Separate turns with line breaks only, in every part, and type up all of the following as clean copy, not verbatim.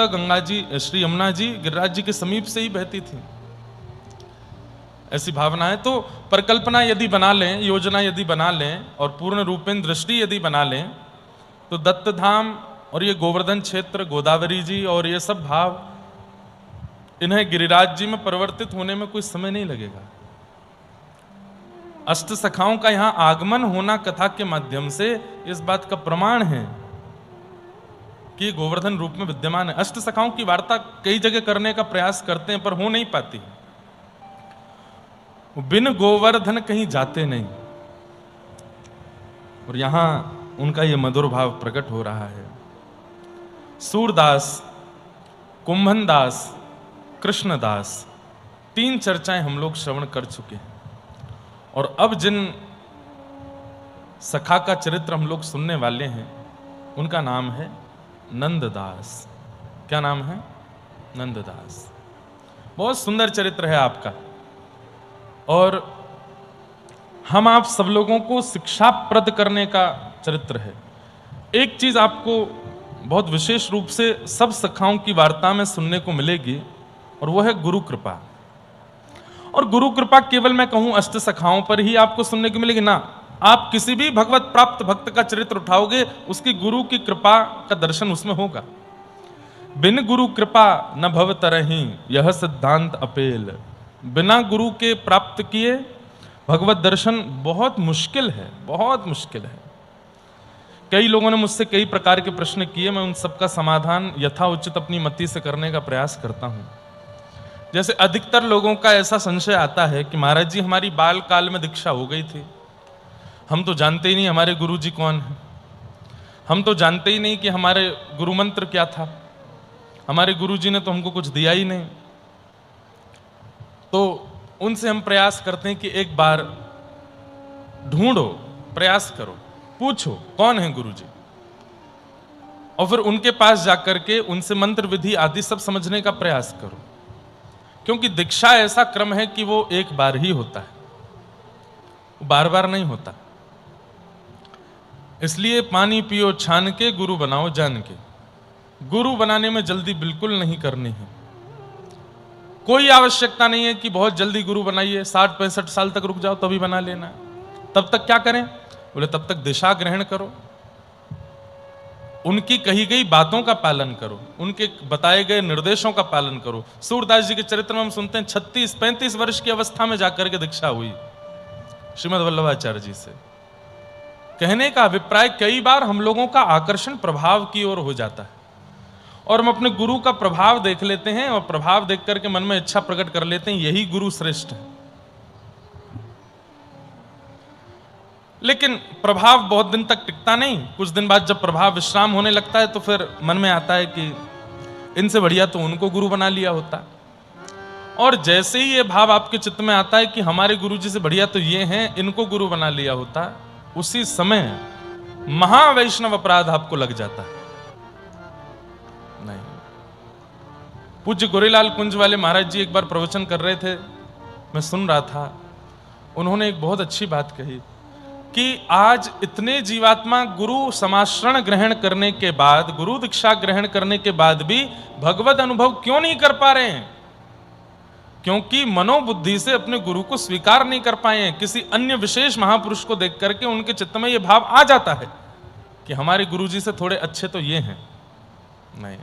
गंगा जी, श्री यमुना जी गिरिराज जी के समीप से ही बहती थी। ऐसी भावना है। तो परिकल्पना यदि बना लें, योजना यदि बना लें और पूर्ण रूपेण दृष्टि यदि बना लें, तो दत्त धाम और ये गोवर्धन क्षेत्र, गोदावरी जी और ये सब भाव, इन्हें गिरिराज जी में परिवर्तित होने में कोई समय नहीं लगेगा। अष्ट सखाओं का यहां आगमन होना कथा के माध्यम से इस बात का प्रमाण है कि गोवर्धन रूप में विद्यमान है। अष्ट सखाओं की वार्ता कई जगह करने का प्रयास करते हैं पर हो नहीं पाती। बिन गोवर्धन कहीं जाते नहीं, और यहां उनका यह मधुर भाव प्रकट हो रहा है। सूरदास, कुंभनदास, कृष्णदास, तीन चर्चाएं हम लोग श्रवण कर चुके हैं, और अब जिन सखा का चरित्र हम लोग सुनने वाले हैं उनका नाम है नंददास। क्या नाम है? नंददास। बहुत सुंदर चरित्र है आपका, और हम आप सब लोगों को शिक्षाप्रद करने का चरित्र है। एक चीज आपको बहुत विशेष रूप से सब सखाओं की वार्ता में सुनने को मिलेगी, और वो है गुरु कृपा। और गुरु कृपा केवल मैं कहूं अष्ट सखाओं पर ही आपको सुनने को मिलेगी ना, आप किसी भी भगवत प्राप्त भक्त का चरित्र उठाओगे, उसकी गुरु की कृपा का दर्शन उसमें होगा। बिन गुरु कृपा न भव तरहि, यह सिद्धांत अपेल। बिना गुरु के प्राप्त किए भगवत दर्शन बहुत मुश्किल है, बहुत मुश्किल है। कई लोगों ने मुझसे कई प्रकार के प्रश्न किए, मैं उन सबका समाधान यथाउचित अपनी मति से करने का प्रयास करता हूं। जैसे अधिकतर लोगों का ऐसा संशय आता है कि महाराज जी हमारी बाल काल में दीक्षा हो गई थी, हम तो जानते ही नहीं हमारे गुरु जी कौन है, हम तो जानते ही नहीं कि हमारे गुरु मंत्र क्या था, हमारे गुरु जी ने तो हमको कुछ दिया ही नहीं। तो उनसे हम प्रयास करते हैं कि एक बार ढूंढो, प्रयास करो, पूछो कौन है गुरु जी, और फिर उनके पास जाकर के उनसे मंत्र विधि आदि सब समझने का प्रयास करो। क्योंकि दीक्षा ऐसा क्रम है कि वो एक बार ही होता है, वो बार बार नहीं होता। इसलिए पानी पियो छान के, गुरु बनाओ जान के। गुरु बनाने में जल्दी बिल्कुल नहीं करनी है। कोई आवश्यकता नहीं है कि बहुत जल्दी गुरु बनाइए, 60-65 साल तक रुक जाओ तभी बना लेना। तब तक क्या करें? बोले तब तक दिशा ग्रहण करो, उनकी कही गई बातों का पालन करो, उनके बताए गए निर्देशों का पालन करो। सूरदास जी के चरित्र में हम सुनते हैं 36-35 वर्ष की अवस्था में जाकर के दीक्षा हुई श्रीमद् वल्लभाचार्य जी से। कहने का अभिप्राय, कई बार हम लोगों का आकर्षण प्रभाव की ओर हो जाता है, और हम अपने गुरु का प्रभाव देख लेते हैं, और प्रभाव देख करके मन में इच्छा प्रकट कर लेते हैं यही गुरु श्रेष्ठ है। लेकिन प्रभाव बहुत दिन तक टिकता नहीं। कुछ दिन बाद जब प्रभाव विश्राम होने लगता है तो फिर मन में आता है कि इनसे बढ़िया तो उनको गुरु बना लिया होता। और जैसे ही ये भाव आपके चित्त में आता है कि हमारे गुरु जी से बढ़िया तो ये हैं, इनको गुरु बना लिया होता, उसी समय महावैष्णव अपराध आपको लग जाता है। नहीं, पूज्य गोरेलाल कुंज वाले महाराज जी एक बार प्रवचन कर रहे थे, मैं सुन रहा था। उन्होंने एक बहुत अच्छी बात कही कि आज इतने जीवात्मा गुरु समाश्रण ग्रहण करने के बाद, गुरु दीक्षा ग्रहण करने के बाद भी भगवत अनुभव क्यों नहीं कर पा रहे हैं? क्योंकि मनोबुद्धि से अपने गुरु को स्वीकार नहीं कर पाए हैं। किसी अन्य विशेष महापुरुष को देख करके उनके चित्त में यह भाव आ जाता है कि हमारे गुरु जी से थोड़े अच्छे तो ये हैं। नहीं,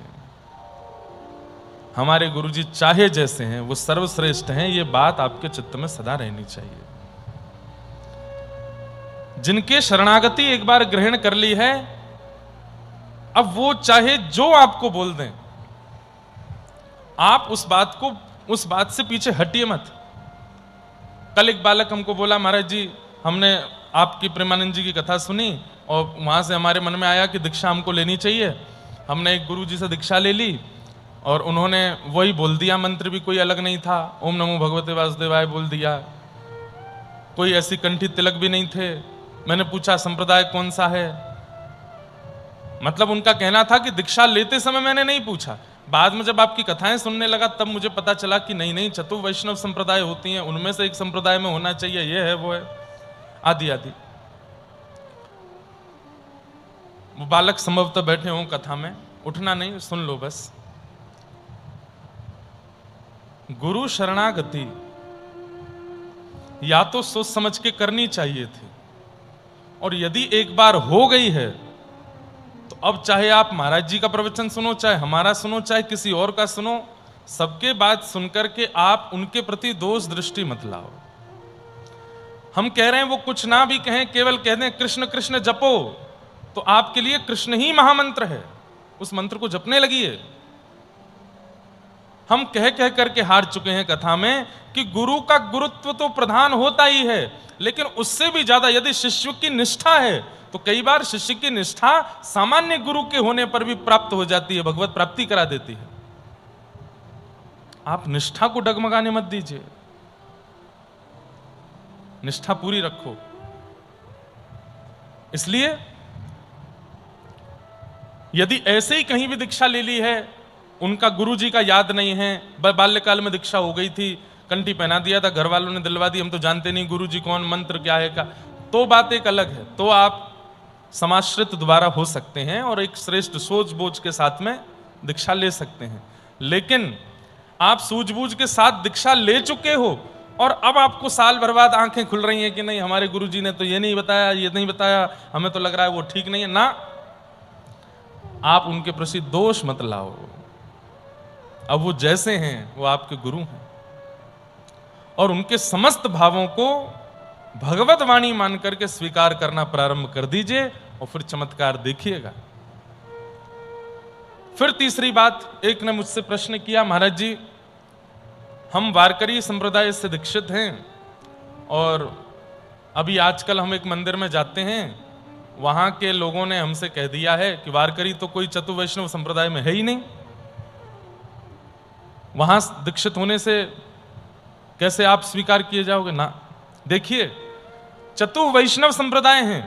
हमारे गुरु जी चाहे जैसे हैं वो सर्वश्रेष्ठ हैं, ये बात आपके चित्त में सदा रहनी चाहिए। जिनके शरणागति एक बार ग्रहण कर ली है, अब वो चाहे जो आपको बोल दें, आप उस बात से पीछे हटिए मत। कल एक बालक हमको बोला, महाराज जी हमने आपकी प्रेमानंद जी की कथा सुनी और वहां से हमारे मन में आया कि दीक्षा हमको लेनी चाहिए। हमने एक गुरु जी से दीक्षा ले ली और उन्होंने वही बोल दिया, मंत्र भी कोई अलग नहीं था, ओम नमो भगवते वासुदेवाय बोल दिया, कोई ऐसी कंठी तिलक भी नहीं थे। मैंने पूछा संप्रदाय कौन सा है? मतलब उनका कहना था कि दीक्षा लेते समय मैंने नहीं पूछा, बाद में जब आपकी कथाएं सुनने लगा तब मुझे पता चला कि नहीं, चतुर वैष्णव संप्रदाय होती हैं, उनमें से एक संप्रदाय में होना चाहिए, ये है वो है, आदि आदि। वो बालक संभवतः बैठे हों कथा में, उठना नहीं, सुन लो बस। गुरु शरणागति या तो सोच समझ के करनी चाहिए थी, और यदि एक बार हो गई है तो अब चाहे आप महाराज जी का प्रवचन सुनो, चाहे हमारा सुनो, चाहे किसी और का सुनो, सबके बात सुनकर के आप उनके प्रति दोष दृष्टि मत लाओ। हम कह रहे हैं वो कुछ ना भी कहें, केवल कह दें कृष्ण कृष्ण जपो, तो आपके लिए कृष्ण ही महामंत्र है, उस मंत्र को जपने लगिए। हम कह कह करके हार चुके हैं कथा में कि गुरु का गुरुत्व तो प्रधान होता ही है, लेकिन उससे भी ज्यादा यदि शिष्य की निष्ठा है तो कई बार शिष्य की निष्ठा सामान्य गुरु के होने पर भी प्राप्त हो जाती है, भगवत प्राप्ति करा देती है। आप निष्ठा को डगमगाने मत दीजिए, निष्ठा पूरी रखो। इसलिए यदि ऐसे ही कहीं भी दीक्षा ले ली है, उनका गुरुजी का याद नहीं है, बाल्यकाल में दीक्षा हो गई थी, कंठी पहना दिया था, घर वालों ने दिलवा दी, हम तो जानते नहीं गुरुजी कौन, मंत्र क्या है का, तो बात एक अलग है, तो आप समाश्रित दोबारा हो सकते हैं और एक श्रेष्ठ सोच बोझ के साथ में दीक्षा ले सकते हैं। लेकिन आप सूझबूझ के साथ दीक्षा ले चुके हो और अब आपको साल भर बाद आंखें खुल रही हैं कि नहीं हमारे गुरुजी ने तो ये नहीं बताया, ये नहीं बताया, हमें तो लग रहा है वो ठीक नहीं है ना, आप उनके प्रति दोष मत लाओ। अब वो जैसे हैं वो आपके गुरु हैं, और उनके समस्त भावों को भगवत वाणी मान करके स्वीकार करना प्रारंभ कर दीजिए और फिर चमत्कार देखिएगा। फिर तीसरी बात, एक ने मुझसे प्रश्न किया, महाराज जी हम वारकरी संप्रदाय से दीक्षित हैं और अभी आजकल हम एक मंदिर में जाते हैं, वहां के लोगों ने हमसे कह दिया है कि वारकरी तो कोई चतुर्वैष्णव संप्रदाय में है ही नहीं, वहां दीक्षित होने से कैसे आप स्वीकार किए जाओगे ना। देखिए चतुर्वैष्णव संप्रदाय हैं,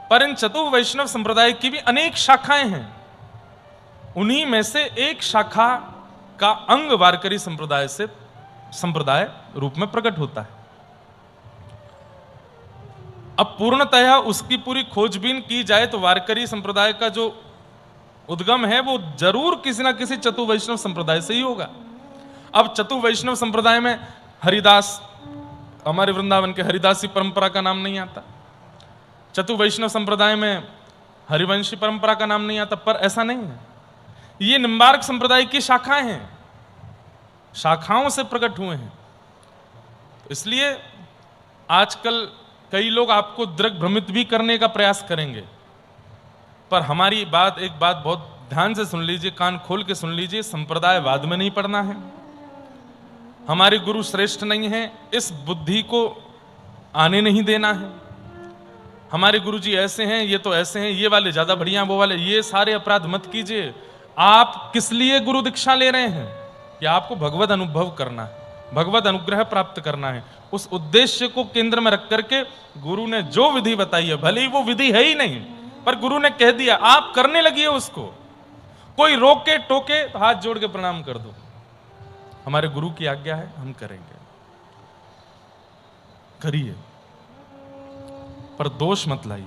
पर इन चतुर्वैष्णव संप्रदाय की भी अनेक शाखाएं हैं, उन्हीं में से एक शाखा का अंग वारकरी संप्रदाय रूप में प्रकट होता है। अब पूर्णतः उसकी पूरी खोजबीन की जाए तो वारकरी संप्रदाय का जो उद्गम है वो जरूर किसी ना किसी चतुर्वैष्णव संप्रदाय से ही होगा। अब चतुर्वैष्णव संप्रदाय में हरिदास, हमारे वृंदावन के हरिदासी परंपरा का नाम नहीं आता, चतुर्वैष्णव संप्रदाय में हरिवंशी परंपरा का नाम नहीं आता, पर ऐसा नहीं है, ये निम्बार्क संप्रदाय की शाखाएं हैं, शाखाओं से प्रकट हुए हैं। इसलिए आजकल कई लोग आपको दृग भ्रमित भी करने का प्रयास करेंगे, पर हमारी एक बात बहुत ध्यान से सुन लीजिए, कान खोल के सुन लीजिए, संप्रदायवाद में नहीं पड़ना है, हमारे गुरु श्रेष्ठ नहीं है इस बुद्धि को आने नहीं देना है, हमारे गुरुजी ऐसे हैं, ये तो ऐसे हैं, ये वाले ज्यादा बढ़िया, वो वाले, ये सारे अपराध मत कीजिए। आप किस लिए गुरु दीक्षा ले रहे हैं? कि आपको भगवत अनुभव करना है, भगवत अनुग्रह प्राप्त करना है, उस उद्देश्य को केंद्र में रख करके गुरु ने जो विधि बताई है, भले ही वो विधि है ही नहीं, पर गुरु ने कह दिया आप करने लगिए उसको, कोई रोके टोके तो हाथ जोड़ के प्रणाम कर दो, हमारे गुरु की आज्ञा है, हम करेंगे, करिए, पर दोष मत लाइए।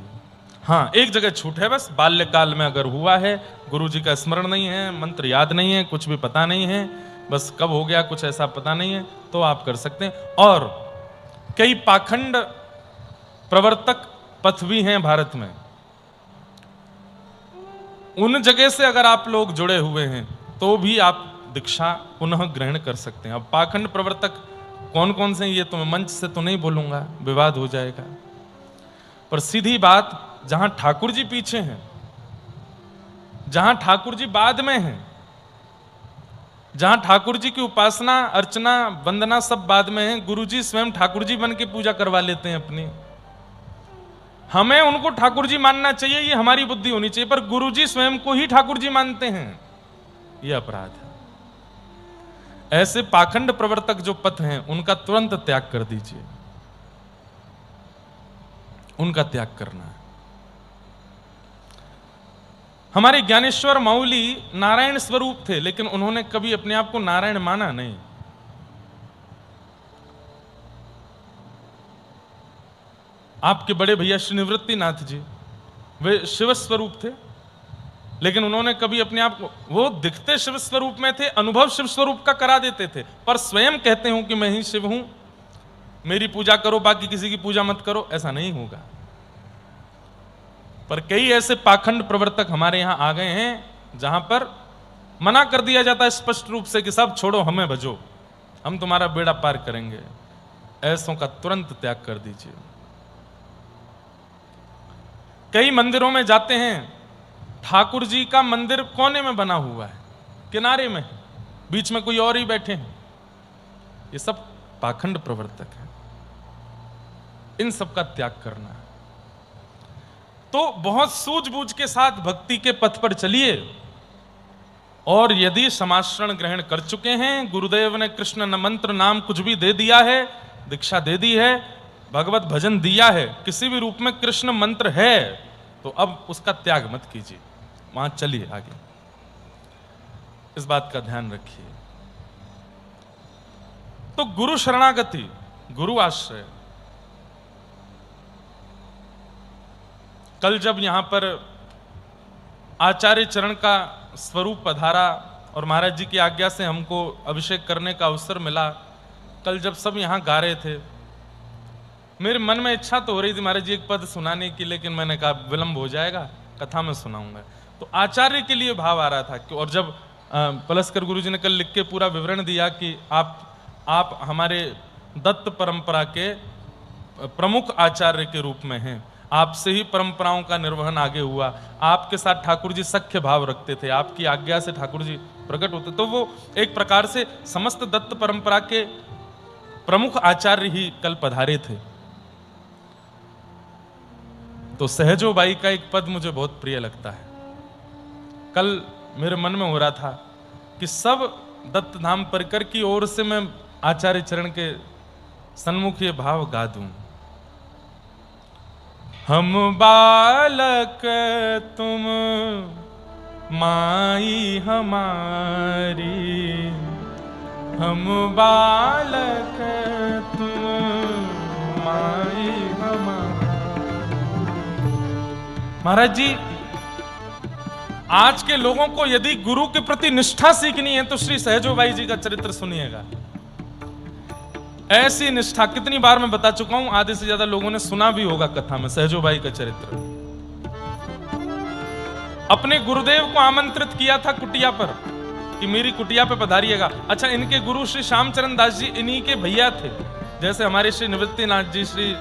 हाँ, एक जगह छूट है बस, बाल्यकाल में अगर हुआ है, गुरु जी का स्मरण नहीं है, मंत्र याद नहीं है, कुछ भी पता नहीं है, बस कब हो गया कुछ ऐसा पता नहीं है, तो आप कर सकते हैं। और कई पाखंड प्रवर्तक पथ भी हैं भारत में, उन जगह से अगर आप लोग जुड़े हुए हैं तो भी आप दीक्षा पुनः ग्रहण कर सकते हैं। अब पाखंड प्रवर्तक कौन कौन से हैं ये तो मैं मंच से तो नहीं बोलूंगा, विवाद हो जाएगा, पर सीधी बात, जहां ठाकुर जी पीछे हैं, जहां ठाकुर जी बाद में हैं, जहां ठाकुर जी की उपासना अर्चना वंदना सब बाद में है, गुरु जी स्वयं ठाकुर जी बन के पूजा करवा लेते हैं अपनी, हमें उनको ठाकुर जी मानना चाहिए, ये हमारी बुद्धि होनी चाहिए, पर गुरु जी स्वयं को ही ठाकुर जी मानते हैं, यह अपराध है। ऐसे पाखंड प्रवर्तक जो पथ हैं उनका तुरंत त्याग कर दीजिए, उनका त्याग करना है। हमारे ज्ञानेश्वर माउली नारायण स्वरूप थे, लेकिन उन्होंने कभी अपने आप को नारायण माना नहीं। आपके बड़े भैया श्री निवृत्तिनाथ जी, वे शिव स्वरूप थे, लेकिन उन्होंने कभी अपने आप को, वो दिखते शिव स्वरूप में थे, अनुभव शिव स्वरूप का करा देते थे, पर स्वयं कहते हूं कि मैं ही शिव हूं, मेरी पूजा करो, बाकी किसी की पूजा मत करो, ऐसा नहीं होगा। पर कई ऐसे पाखंड प्रवर्तक हमारे यहां आ गए हैं जहां पर मना कर दिया जाता है स्पष्ट रूप से कि सब छोड़ो, हमें भजो, हम तुम्हारा बेड़ा पार करेंगे। ऐसों का तुरंत त्याग कर दीजिए। कई मंदिरों में जाते हैं, ठाकुर जी का मंदिर कोने में बना हुआ है, किनारे में, बीच में कोई और ही बैठे हैं। ये सब पाखंड प्रवर्तक हैं, इन सब का त्याग करना है। तो बहुत सूझबूझ के साथ भक्ति के पथ पर चलिए, और यदि समाश्रण ग्रहण कर चुके हैं, गुरुदेव ने कृष्ण मंत्र नाम कुछ भी दे दिया है, दीक्षा दे दी है, भगवत भजन दिया है, किसी भी रूप में कृष्ण मंत्र है, तो अब उसका त्याग मत कीजिए, वहां चलिए आगे। इस बात का ध्यान रखिए। तो गुरु शरणागति, गुरु आश्रय। कल जब यहां पर आचार्य चरण का स्वरूप पधारा और महाराज जी की आज्ञा से हमको अभिषेक करने का अवसर मिला, कल जब सब यहां गा रहे थे, मेरे मन में इच्छा तो हो रही थी महाराज जी एक पद सुनाने की, लेकिन मैंने कहा विलंब हो जाएगा, कथा में सुनाऊंगा। तो आचार्य के लिए भाव आ रहा था कि, और जब पलस्कर गुरु जी ने कल लिख के पूरा विवरण दिया कि आप हमारे दत्त परंपरा के प्रमुख आचार्य के रूप में हैं, आपसे ही परंपराओं का निर्वहन आगे हुआ, आपके साथ ठाकुर जी सख्य भाव रखते थे, आपकी आज्ञा से ठाकुर जी प्रकट होते, तो वो एक प्रकार से समस्त दत्त परंपरा के प्रमुख आचार्य ही कल पधारे थे। तो सहजो बाई का एक पद मुझे बहुत प्रिय लगता है। कल मेरे मन में हो रहा था कि सब दत्त धाम परिकर की ओर से मैं आचार्य चरण के सन्मुख ये भाव गा दूं। हम बालक तुम माई हमारी, हम बालक तुम माई हमारी। महाराज जी, आज के लोगों को यदि गुरु के प्रति निष्ठा सीखनी है तो श्री सहजोबाई जी का चरित्र सुनिएगा। ऐसी निष्ठा कितनी बार मैं बता चुका हूं, आधे से ज्यादा लोगों ने सुना भी होगा कथा में सहजोबाई का चरित्र। अपने गुरुदेव को आमंत्रित किया था कुटिया पर कि मेरी कुटिया पे पधारिएगा। अच्छा, इनके गुरु श्री श्यामचरण दास जी इन्हीं के भैया थे, जैसे हमारे श्री निवृत्तिनाथ जी, श्री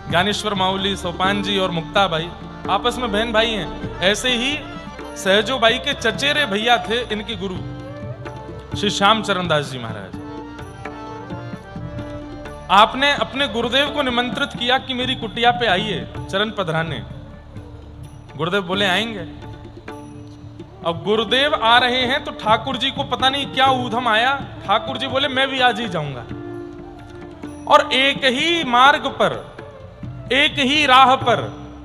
ज्ञानेश्वर माउली, सोपान जी और मुक्ताबाई आपस में बहन भाई हैं। ऐसे ही सहजोबाई के चचेरे भैया थे इनके गुरु श्री श्यामचरण दास जी महाराज। आपने अपने गुरुदेव को निमंत्रित किया कि मेरी कुटिया पे आइए चरण पधराने। गुरुदेव बोले आएंगे। अब गुरुदेव आ रहे हैं तो ठाकुर जी को पता नहीं क्या ऊधम आया, ठाकुर जी बोले मैं भी आज ही जाऊंगा। और एक ही मार्ग पर, एक ही राह पर,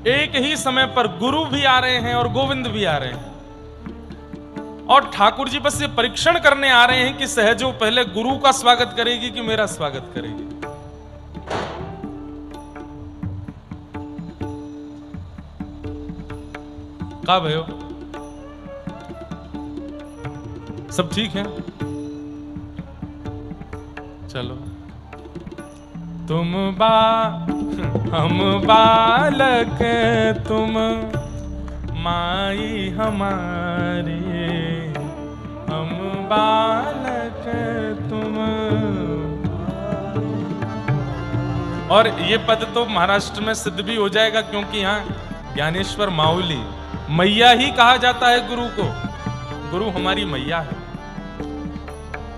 एक ही समय पर गुरु भी आ रहे हैं और गोविंद भी आ रहे हैं। और ठाकुर जी बस ये परीक्षण करने आ रहे हैं कि सहजो पहले गुरु का स्वागत करेगी कि मेरा स्वागत करेगी। का भयो सब ठीक है? चलो। हम बालक तुम माई हमारी, हम बालक तुम। और ये पद तो महाराष्ट्र में सिद्ध भी हो जाएगा, क्योंकि यहाँ ज्ञानेश्वर माउली मैया ही कहा जाता है गुरु को। गुरु हमारी मैया है।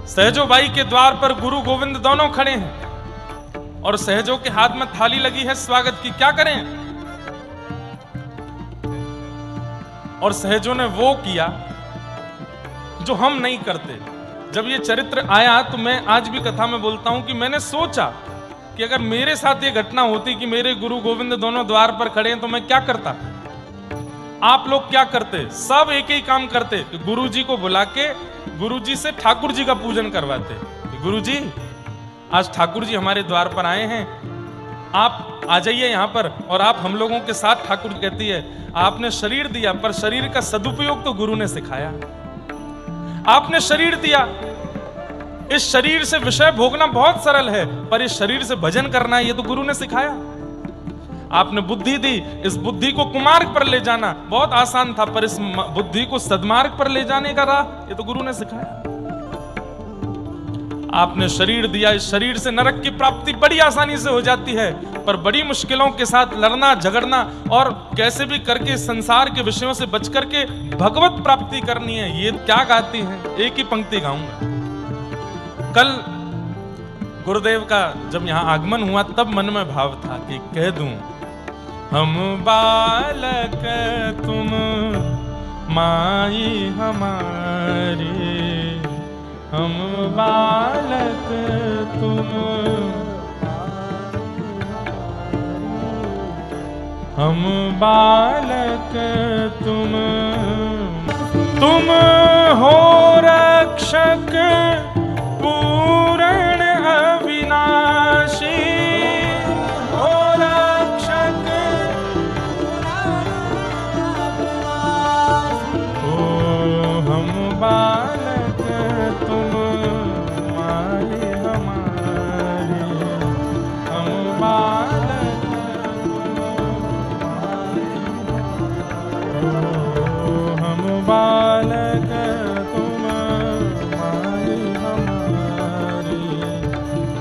सहजोबाई के द्वार पर गुरु गोविंद दोनों खड़े हैं और सहजो के हाथ में थाली लगी है स्वागत की। क्या करें? और सहजो ने वो किया जो हम नहीं करते। जब ये चरित्र आया तो मैं आज भी कथा में बोलता हूं कि मैंने सोचा कि अगर मेरे साथ ये घटना होती कि मेरे गुरु गोविंद दोनों द्वार पर खड़े हैं तो मैं क्या करता। आप लोग क्या करते? सब एक ही काम करते कि गुरु जी को बुला के गुरु जी से ठाकुर जी का पूजन करवाते। गुरु जी, आज ठाकुर जी हमारे द्वार पर आए हैं, आप आ जाइए यहाँ पर और आप हम लोगों के साथ। ठाकुर कहती है आपने शरीर दिया, पर शरीर का सदुपयोग तो गुरु ने सिखाया। आपने शरीर दिया, इस शरीर से विषय भोगना बहुत सरल है, पर इस शरीर से भजन करना ये तो गुरु ने सिखाया। आपने बुद्धि दी, इस बुद्धि को कुमार्ग पर ले जाना बहुत आसान था, पर इस बुद्धि को सद्मार्ग पर ले जाने का राह ये तो गुरु ने सिखाया। आपने शरीर दिया, इस शरीर से नरक की प्राप्ति बड़ी आसानी से हो जाती है, पर बड़ी मुश्किलों के साथ लड़ना झगड़ना और कैसे भी करके संसार के विषयों से बच करके भगवत प्राप्ति करनी है। ये क्या गाती हैं? एक ही पंक्ति गाऊंगा। कल गुरुदेव का जब यहां आगमन हुआ तब मन में भाव था कि कह दूं, हम बालक तुम माई हमारी, हम बालक तुम, हम बालक तुम हो रक्षक पूर्ण अविनाशी, हो रक्षक ओ हम बालक तुम माई हमारी, हम बालक हम बालक तुम माई हमारी,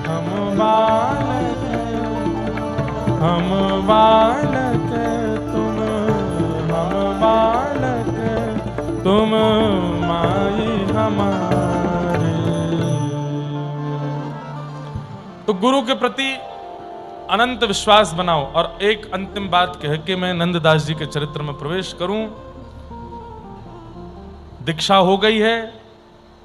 हम बालक हम बालक तुम, हम बालक तुम माई हमारी। तो गुरु के प्रति अनंत विश्वास बनाओ। और एक अंतिम बात कह के मैं नंददास जी के चरित्र में प्रवेश करूं। दीक्षा हो गई है,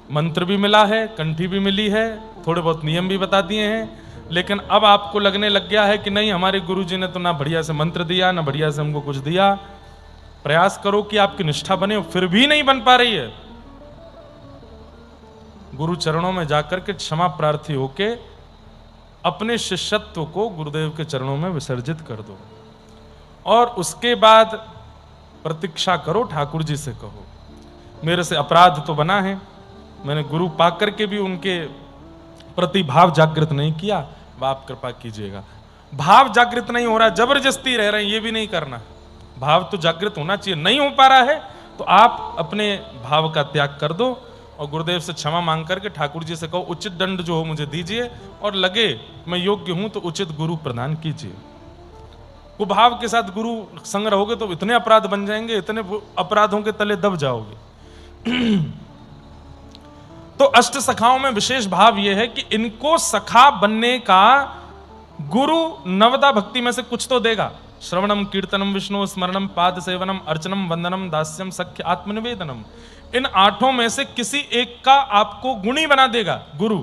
मंत्र भी मिला है, कंठी भी मिली है, थोड़े बहुत नियम भी बता दिए हैं, लेकिन अब आपको लगने लग गया है कि नहीं, हमारे गुरु जी ने तो ना बढ़िया से मंत्र दिया, ना बढ़िया से हमको कुछ दिया। प्रयास करो कि आपकी निष्ठा बने, फिर भी नहीं बन पा रही है, गुरु चरणों में जाकर के क्षमा प्रार्थी होके अपने शिष्यत्व को गुरुदेव के चरणों में विसर्जित कर दो। और उसके बाद प्रतीक्षा करो, ठाकुर जी से कहो मेरे से अपराध तो बना है, मैंने गुरु पाकर के भी उनके प्रति भाव जागृत नहीं किया, आप कृपा कीजिएगा। भाव जागृत नहीं हो रहा, जबरदस्ती रह रहे हैं, ये भी नहीं करना। भाव तो जागृत होना चाहिए, नहीं हो पा रहा है तो आप अपने भाव का त्याग कर दो और गुरुदेव से क्षमा मांग करके ठाकुर जी से कहो उचित दंड जो हो मुझे दीजिए, और लगे मैं योग्य हूं तो उचित गुरु प्रदान कीजिए। कुभाव के साथ गुरु संग रहोगे तो इतने अपराध बन जाएंगे, इतने अपराधों के तले दब जाओगे। तो अष्ट सखाओं में विशेष भाव यह है कि इनको सखा बनने का गुरु नवदा भक्ति में से कुछ तो देगा। श्रवणम कीर्तनम विष्णु स्मरणम पाद सेवनम अर्चनम वंदनम दास्यम सख्य आत्मनिवेदनम, इन आठों में से किसी एक का आपको गुणी बना देगा गुरु।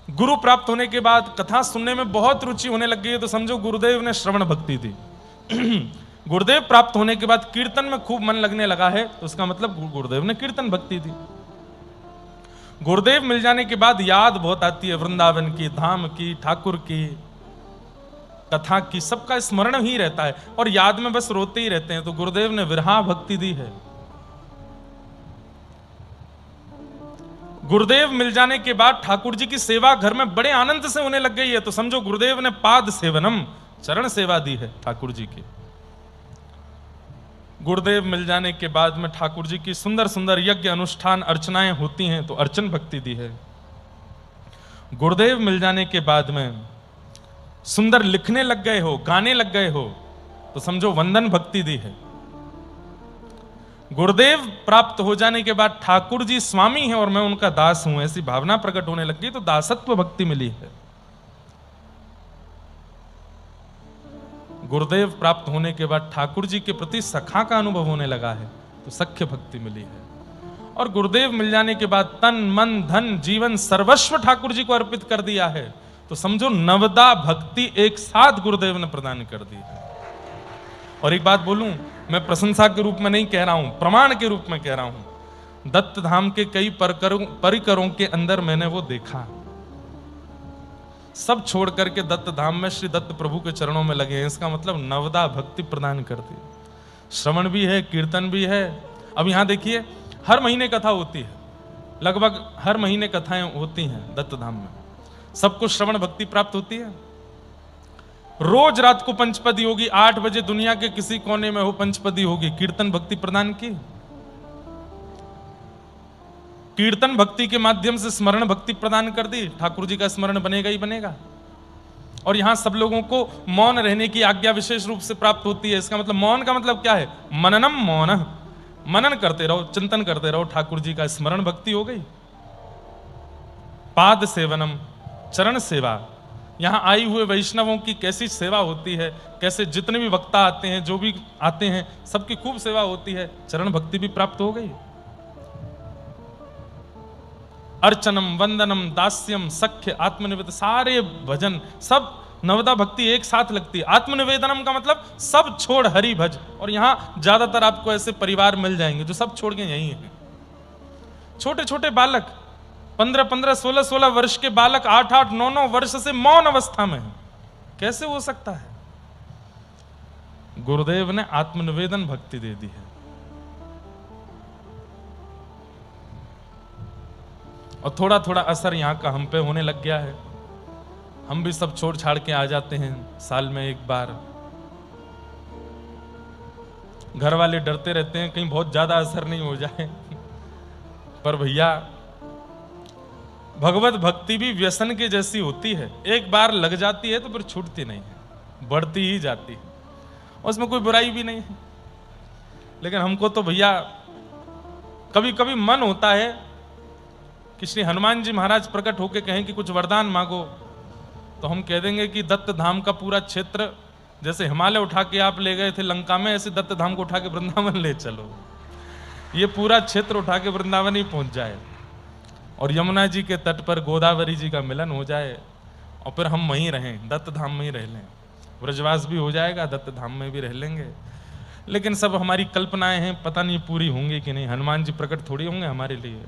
गुरु प्राप्त होने के बाद कथा सुनने में बहुत रुचि होने लग गई है तो समझो गुरुदेव ने श्रवण भक्ति दी। गुरुदेव प्राप्त होने के बाद कीर्तन में खूब मन लगने लगा है तो उसका मतलब गुरुदेव ने कीर्तन भक्ति दी। गुरुदेव मिल जाने के बाद याद बहुत आती है वृंदावन की, धाम की, ठाकुर की, कथा की, सबका स्मरण ही रहता है और याद में बस रोते ही रहते हैं। तो गुरुदेव ने विरहा भक्ति दी है। गुरुदेव मिल जाने के बाद ठाकुर जी की सेवा घर में बड़े आनंद से होने लग गई है तो समझो गुरुदेव ने पाद सेवनम, चरण सेवा दी है ठाकुर जी की। गुरुदेव मिल जाने के बाद में ठाकुर जी की सुंदर सुंदर यज्ञ अनुष्ठान अर्चनाएं होती हैं तो अर्चन भक्ति दी है। गुरुदेव मिल जाने के बाद में सुंदर लिखने लग गए हो, गाने लग गए हो तो समझो वंदन भक्ति दी है। गुरुदेव प्राप्त हो जाने के बाद ठाकुर जी स्वामी हैं और मैं उनका दास हूं, ऐसी भावना प्रकट होने लग गई तो दासत्व भक्ति मिली है। गुरुदेव प्राप्त होने के बाद ठाकुर जी के प्रति सखा का अनुभव होने लगा है तो सख्य भक्ति मिली है। और गुरुदेव मिल जाने के बाद तन मन धन जीवन सर्वस्व ठाकुर जी को अर्पित कर दिया है तो समझो नवदा भक्ति एक साथ गुरुदेव ने प्रदान कर दी है। और एक बात बोलूं, मैं प्रशंसा के रूप में नहीं कह रहा हूं, प्रमाण के रूप में कह रहा हूं। दत्त धाम के कई परिकरों के अंदर मैंने वो देखा। सब छोड़ करके दत्त धाम में श्री दत्त प्रभु के चरणों में लगे हैं। इसका मतलब नवदा भक्ति प्रदान कर दी। श्रवण भी है, कीर्तन भी है। अब यहां देखिए, हर महीने कथा होती है, लगभग हर महीने कथाएं होती हैं दत्त धाम में। सबको श्रवण भक्ति प्राप्त होती है। रोज रात को पंचपदी होगी, 8 बजे दुनिया के किसी कोने में हो पंचपदी होगी। कीर्तन भक्ति प्रदान की, कीर्तन भक्ति के माध्यम से स्मरण भक्ति प्रदान कर दी। ठाकुर जी का स्मरण बनेगा ही बनेगा। और यहां सब लोगों को मौन रहने की आज्ञा विशेष रूप से प्राप्त होती है। इसका मतलब मौन का मतलब क्या है? मननम मौन, मनन करते रहो, चिंतन करते रहो। ठाकुर जी का स्मरण भक्ति हो गई। पाद सेवनम, चरण सेवा। यहां आए हुए वैष्णवों की कैसी सेवा होती है, कैसे जितने भी वक्ता आते हैं, जो भी आते हैं, सबकी खूब सेवा होती है। चरण भक्ति भी प्राप्त हो गई। अर्चनम, वंदनम, दास्यम, सख्य, आत्मनिवेदन, सारे भजन सब नवदा भक्ति एक साथ लगती है। आत्मनिवेदनम का मतलब सब छोड़ हरि भज। और यहां ज्यादातर आपको ऐसे परिवार मिल जाएंगे जो सब छोड़ के यहीं हैं। छोटे छोटे बालक, 15-15, 16-16 वर्ष के बालक 8-8, 9-9 वर्ष से मौन अवस्था में है। कैसे हो सकता है? गुरुदेव ने आत्मनिवेदन भक्ति दे दी है। और थोड़ा थोड़ा असर यहां का हम पे होने लग गया है। हम भी सब छोड़ छाड़ के आ जाते हैं साल में एक बार। घर वाले डरते रहते हैं कहीं बहुत ज्यादा असर नहीं हो जाए। पर भैया, भगवत भक्ति भी व्यसन के जैसी होती है। एक बार लग जाती है तो फिर छूटती नहीं है, बढ़ती ही जाती है। उसमें कोई बुराई भी नहीं है। लेकिन हमको तो भैया कभी कभी मन होता है कि श्री हनुमान जी महाराज प्रकट होके कहें कि कुछ वरदान मांगो, तो हम कह देंगे कि दत्त धाम का पूरा क्षेत्र, जैसे हिमालय उठा के आप ले गए थे लंका में, ऐसे दत्त धाम को उठा के वृंदावन ले चलो। ये पूरा क्षेत्र उठा के वृंदावन ही पहुंच जाए और यमुना जी के तट पर गोदावरी जी का मिलन हो जाए और फिर हम वहीं रहें, दत्त धाम में ही रह लें। ब्रजवास भी हो जाएगा, दत्त धाम में भी रह लेंगे। लेकिन सब हमारी कल्पनाएं हैं, पता नहीं पूरी होंगी कि नहीं। हनुमान जी प्रकट थोड़ी होंगे हमारे लिए।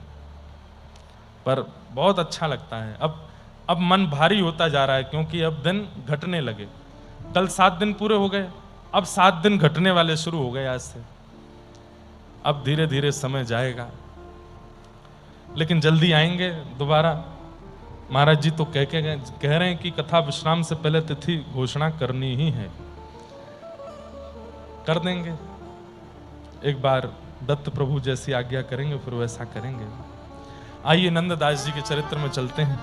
पर बहुत अच्छा लगता है। अब मन भारी होता जा रहा है, क्योंकि अब दिन घटने लगे। कल 7 दिन पूरे हो गए, अब 7 दिन घटने वाले शुरू हो गए आज से। अब धीरे धीरे समय जाएगा, लेकिन जल्दी आएंगे दोबारा। महाराज जी तो कह रहे हैं कि कथा विश्राम से पहले तिथि घोषणा करनी ही है। कर देंगे एक बार, दत्त प्रभु जैसी आज्ञा करेंगे फिर वैसा करेंगे। आइए नंददास जी के चरित्र में चलते हैं।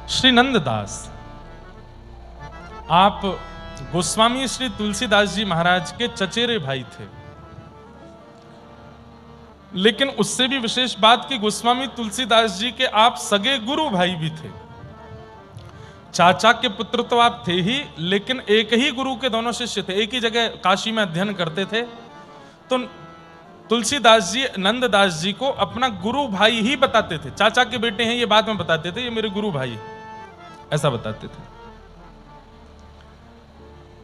श्री नंददास, आप गोस्वामी श्री तुलसीदास जी महाराज के चचेरे भाई थे। लेकिन उससे भी विशेष बात कि गोस्वामी तुलसीदास जी के आप सगे गुरु भाई भी थे। चाचा के पुत्र तो आप थे ही, लेकिन एक ही गुरु के दोनों शिष्य थे। एक ही जगह काशी में अध्ययन करते थे। तो तुलसीदास जी नंददास जी को अपना गुरु भाई ही बताते थे। चाचा के बेटे हैं ये बाद में बताते थे, ये मेरे गुरु भाई है, ऐसा बताते थे।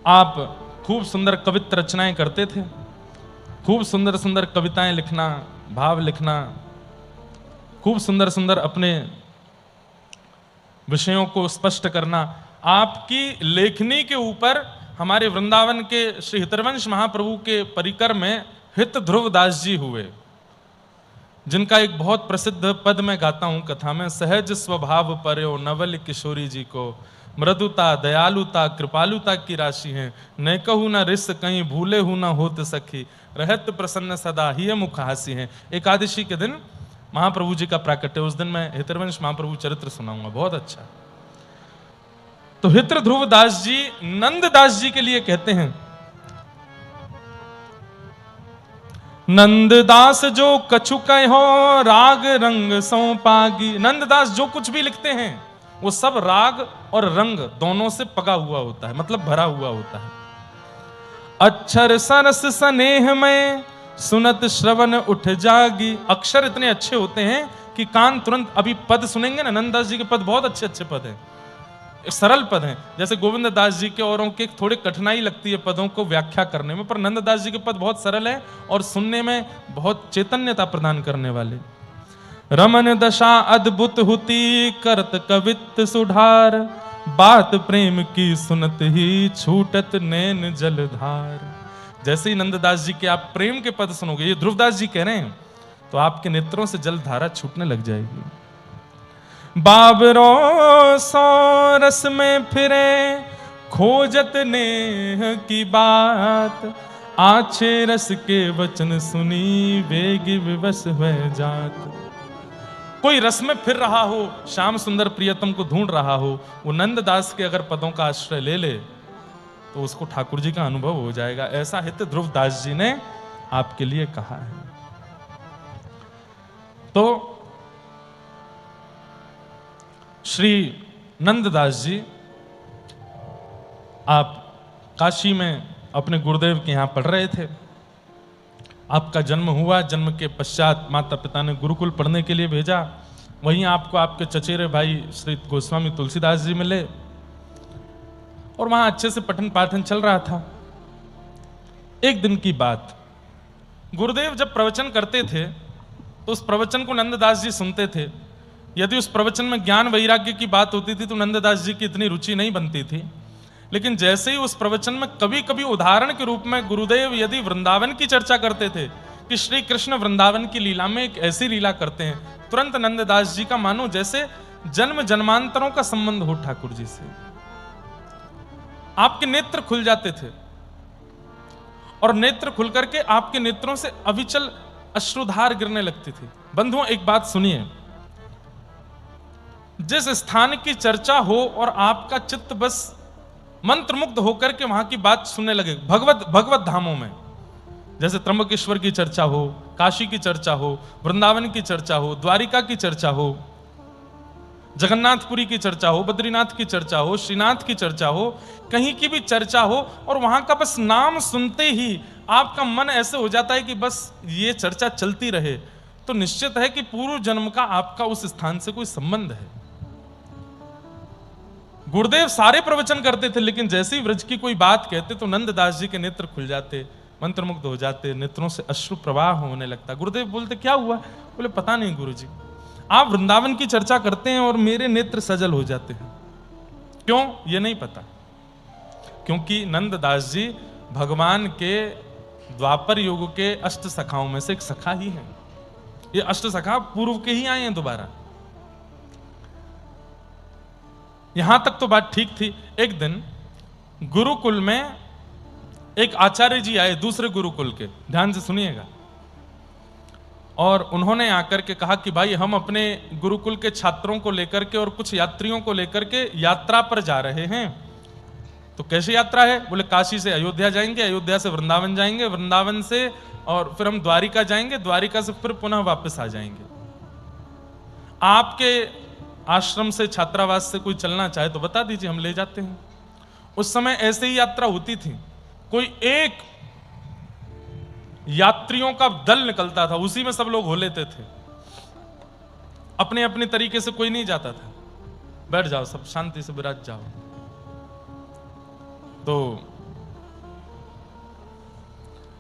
आप खूब सुंदर कवित्त रचनाएं करते थे। खूब सुंदर सुंदर कविताएं लिखना, भाव लिखना, खूब सुंदर सुंदर अपने विषयों को स्पष्ट करना। आपकी लेखनी के ऊपर हमारे वृंदावन के श्री हितरवंश महाप्रभु के परिकर में हित ध्रुव दास जी हुए, जिनका एक बहुत प्रसिद्ध पद मैं गाता हूं कथा में। सहज स्वभाव पर्यो नवल किशोरी जी को, मृदुता दयालुता कृपालुता की राशि है। न कहू न रिस कहीं भूले हूं न होत सखी, रहत प्रसन्न सदा ही मुख हासी है। एकादशी के दिन महाप्रभु जी का प्राकट्य, उस दिन मैं हितरवंश महाप्रभु चरित्र सुनाऊंगा, बहुत अच्छा। तो हित ध्रुव दास जी नंददास जी के लिए कहते हैं, नंददास जो कछु कहो राग रंग सो पागी। नंददास जो कुछ भी लिखते हैं वो सब राग और रंग दोनों से पका हुआ होता है, मतलब भरा हुआ होता है। अक्षर सरस स्नेह में सुनत श्रवण उठ जागी। अक्षर इतने अच्छे होते हैं कि कान तुरंत, अभी पद सुनेंगे ना, नंददास जी के पद बहुत अच्छे अच्छे पद हैं, सरल पद हैं। जैसे गोविंद दास जी के औरों के थोड़े कठिनाई लगती है पदों को व्याख्या करने में, पर नंददास जी के पद बहुत सरल है और सुनने में बहुत चैतन्यता प्रदान करने वाले। रमन दशा अद्भुत हुती करत कवित सुधार, बात प्रेम की सुनत ही छूटत नैन जलधार। जैसे ही नंददास जी के आप प्रेम के पद सुनोगे, ये ध्रुवदास जी कह रहे हैं, तो आपके नेत्रों से जलधारा छूटने लग जाएगी। बाबरो सो रस में फिरे खोजत नेह की बात, आछे रस के वचन सुनी वेग विवश हुए जात। कोई रस में फिर रहा हो, श्याम सुंदर प्रियतम को ढूंढ रहा हो, वो नंददास के अगर पदों का आश्रय ले ले तो उसको ठाकुर जी का अनुभव हो जाएगा। ऐसा हित ध्रुवदास जी ने आपके लिए कहा है। तो श्री नंददास जी, आप काशी में अपने गुरुदेव के यहां पढ़ रहे थे। आपका जन्म हुआ, जन्म के पश्चात माता पिता ने गुरुकुल पढ़ने के लिए भेजा। वहीं आपको आपके चचेरे भाई श्री गोस्वामी तुलसीदास जी मिले और वहां अच्छे से पठन पाठन चल रहा था। एक दिन की बात, गुरुदेव जब प्रवचन करते थे तो उस प्रवचन को नंददास जी सुनते थे। यदि उस प्रवचन में ज्ञान वैराग्य की बात होती थी तो नंददास जी की इतनी रुचि नहीं बनती थी, लेकिन जैसे ही उस प्रवचन में कभी कभी उदाहरण के रूप में गुरुदेव यदि वृंदावन की चर्चा करते थे कि श्री कृष्ण वृंदावन की लीला में एक ऐसी लीला करते हैं, तुरंत नंददास जी का मानो जैसे जन्म जन्मांतरों का संबंध हो ठाकुर जी से। आपके नेत्र खुल जाते थे और नेत्र खुल करके आपके नेत्रों से अविचल अश्रुधार गिरने लगती थी। बंधुओं, एक बात सुनिए, जिस स्थान की चर्चा हो और आपका चित्त बस मंत्रमुग्ध होकर के वहां की बात सुनने लगे, भगवत धामों में, जैसे त्र्यंबकेश्वर की चर्चा हो, काशी की चर्चा हो, वृंदावन की चर्चा हो, द्वारिका की चर्चा हो, जगन्नाथपुरी की चर्चा हो, बद्रीनाथ की चर्चा हो, श्रीनाथ की चर्चा हो, कहीं की भी चर्चा हो और वहां का बस नाम सुनते ही आपका मन ऐसे हो जाता है कि बस ये चर्चा चलती रहे, तो निश्चित है कि पूर्व जन्म का आपका उस स्थान से कोई संबंध है। गुरुदेव सारे प्रवचन करते थे, लेकिन जैसे ही व्रज की कोई बात कहते तो नंददास जी के नेत्र खुल जाते, मंत्रमुग्ध हो जाते, नेत्रों से अश्रु प्रवाह होने लगता। गुरुदेव बोलते, क्या हुआ? बोले, पता नहीं गुरुजी, आप वृंदावन की चर्चा करते हैं और मेरे नेत्र सजल हो जाते हैं। क्यों? ये नहीं पता। क्योंकि नंददास जी भगवान के द्वापर युग के अष्ट सखाओं में से एक सखा ही है। ये अष्ट सखा पूर्व के ही आए हैं दोबारा। यहां तक तो बात ठीक थी। एक दिन गुरुकुल में एक आचार्य जी आए, दूसरे गुरुकुल के, ध्यान से सुनिएगा, और उन्होंने आकर के कहा कि भाई हम अपने गुरुकुल के छात्रों को लेकर के और कुछ यात्रियों को लेकर के यात्रा पर जा रहे हैं। तो कैसी यात्रा है? बोले, काशी से अयोध्या जाएंगे, अयोध्या से वृंदावन जाएंगे, वृंदावन से और फिर हम द्वारिका जाएंगे, द्वारिका से फिर पुनः वापस आ जाएंगे। आपके आश्रम से, छात्रावास से कोई चलना चाहे तो बता दीजिए, हम ले जाते हैं। उस समय ऐसे ही यात्रा होती थी, कोई एक यात्रियों का दल निकलता था, उसी में सब लोग हो लेते थे, अपने अपने तरीके से कोई नहीं जाता था। बैठ जाओ, सब शांति से विराज जाओ। तो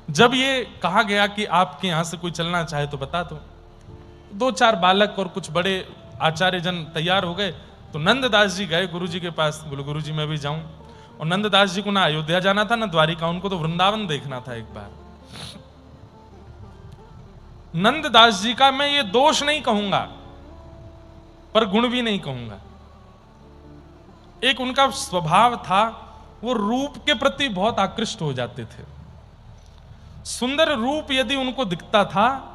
जब ये कहा गया कि आपके यहां से कोई चलना चाहे तो बता दो, दो चार बालक और कुछ बड़े आचार्य जन तैयार हो गए। तो नंददास जी गए गुरुजी के पास, बोले गुरुजी मैं भी जाऊं। और नंददास जी को ना अयोध्या जाना था ना द्वारिका, उनको तो वृंदावन देखना था एक बार। नंददास जी का मैं ये दोष नहीं कहूंगा, पर गुण भी नहीं कहूंगा। एक उनका स्वभाव था, वो रूप के प्रति बहुत आकृष्ट हो जाते थे। सुंदर रूप यदि उनको दिखता था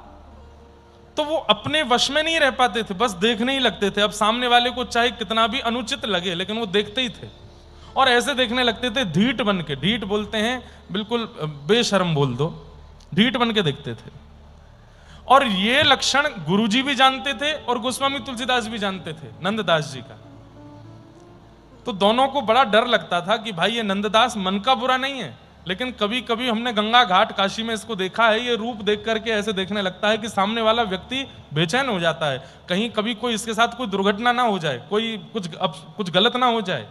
तो वो अपने वश में नहीं रह पाते थे, बस देखने ही लगते थे। अब सामने वाले को चाहे कितना भी अनुचित लगे, लेकिन वो देखते ही थे। और ऐसे देखने लगते थे ढीठ बन के, ढीठ बोलते हैं बिल्कुल बेशर्म बोल दो, ढीठ बन के देखते थे। और ये लक्षण गुरुजी भी जानते थे और गोस्वामी तुलसीदास भी जानते थे नंददास जी का। तो दोनों को बड़ा डर लगता था कि भाई ये नंददास मन का बुरा नहीं है, लेकिन कभी कभी हमने गंगा घाट काशी में इसको देखा है, ये रूप देख करके ऐसे देखने लगता है कि सामने वाला व्यक्ति बेचैन हो जाता है, कहीं कभी कोई इसके साथ कोई दुर्घटना ना हो जाए, कोई कुछ गलत ना हो जाए।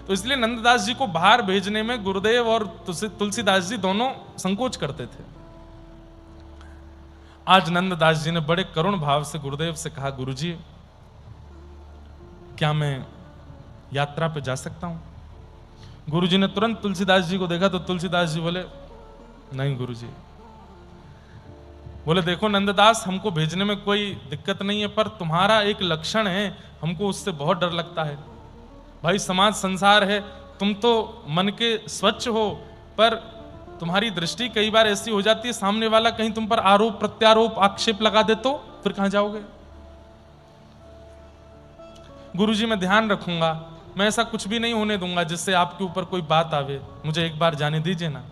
तो इसलिए नंददास जी को बाहर भेजने में गुरुदेव और तुलसीदास जी दोनों संकोच करते थे। आज नंददास जी ने बड़े करुण भाव से गुरुदेव से कहा, गुरुजी क्या मैं यात्रा पे जा सकता हूं? गुरुजी ने तुरंत तुलसीदास जी को देखा तो तुलसीदास जी बोले, नहीं गुरुजी। बोले, देखो नंददास, हमको भेजने में कोई दिक्कत नहीं है, पर तुम्हारा एक लक्षण है, हमको उससे बहुत डर लगता है। भाई समाज संसार है, तुम तो मन के स्वच्छ हो, पर तुम्हारी दृष्टि कई बार ऐसी हो जाती है, सामने वाला कहीं तुम पर आरोप प्रत्यारोप आक्षेप लगा दे तो फिर कहां जाओगे? गुरुजी मैं ध्यान रखूंगा, मैं ऐसा कुछ भी नहीं होने दूंगा जिससे आपके ऊपर कोई बात आवे, मुझे एक बार जाने दीजिए ना।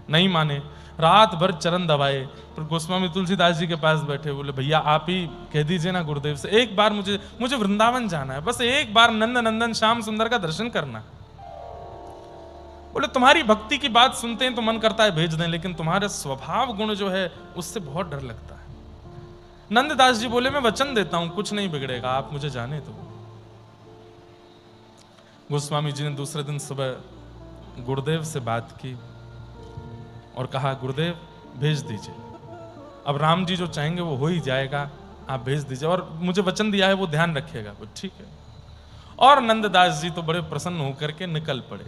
नहीं माने, रात भर चरण दबाए, फिर गोस्वामी तुलसीदास जी के पास बैठे, बोले भैया आप ही कह दीजिए ना गुरुदेव से, एक बार मुझे वृंदावन जाना है, बस एक बार नंद नंदन श्याम सुंदर का दर्शन करना। बोले तुम्हारी भक्ति की बात सुनते हैं तो मन करता है भेज दें, लेकिन तुम्हारा स्वभाव गुण जो है उससे बहुत डर लगता है। नंददास जी बोले, मैं वचन देता हूं कुछ नहीं बिगड़ेगा, आप मुझे जाने दो। गोस्वामी जी ने दूसरे दिन सुबह गुरुदेव से बात की और कहा, गुरुदेव भेज दीजिए, अब राम जी जो चाहेंगे वो हो ही जाएगा, आप भेज दीजिए, और मुझे वचन दिया है वो ध्यान रखिएगा। ठीक है। और नंददास जी तो बड़े प्रसन्न होकर के निकल पड़े।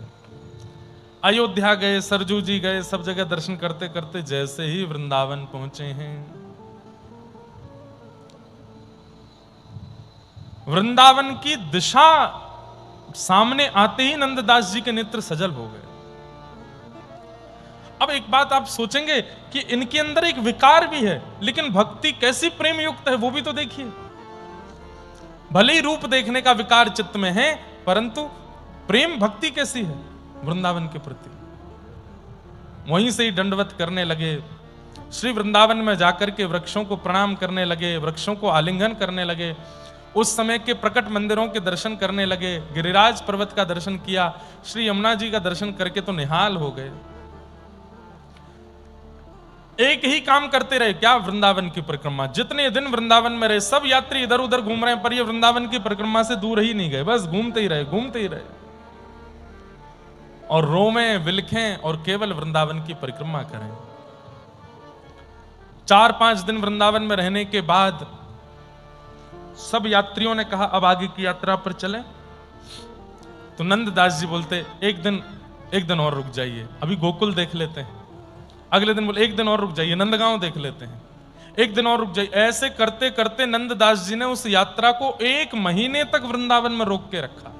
अयोध्या गए, सरजू जी गए, सब जगह दर्शन करते करते जैसे ही वृंदावन पहुंचे हैं, वृंदावन की दिशा सामने आते ही नंददास जी के नेत्र सजल हो गए। अब एक बात आप सोचेंगे कि इनके अंदर एक विकार भी है, लेकिन भक्ति कैसी प्रेम युक्त है वो भी तो देखिए। भले ही रूप देखने का विकार चित्त में है, परंतु प्रेम भक्ति कैसी है वृंदावन के प्रति। वहीं से ही दंडवत करने लगे, श्री वृंदावन में जाकर के वृक्षों को प्रणाम करने लगे, वृक्षों को आलिंगन करने लगे, उस समय के प्रकट मंदिरों के दर्शन करने लगे, गिरिराज पर्वत का दर्शन किया, श्री यमुना जी का दर्शन करके तो निहाल हो गए। एक ही काम करते रहे, क्या? वृंदावन की परिक्रमा। जितने दिन वृंदावन में रहे, सब यात्री इधर उधर घूम रहे हैं, पर ये वृंदावन की परिक्रमा से दूर ही नहीं गए, बस घूमते ही रहे, घूमते ही रहे, और रोवें विलखें और केवल वृंदावन की परिक्रमा करें। 4-5 दिन वृंदावन में रहने के बाद सब यात्रियों ने कहा अब आगे की यात्रा पर चले। तो नंददास जी बोलते, एक दिन और रुक जाइए, अभी गोकुल देख लेते हैं। अगले दिन बोले, एक दिन और रुक जाइए, नंदगांव देख लेते हैं, एक दिन और रुक जाइए। ऐसे करते करते नंददास जी ने उस यात्रा को 1 महीने तक वृंदावन में रोक के रखा।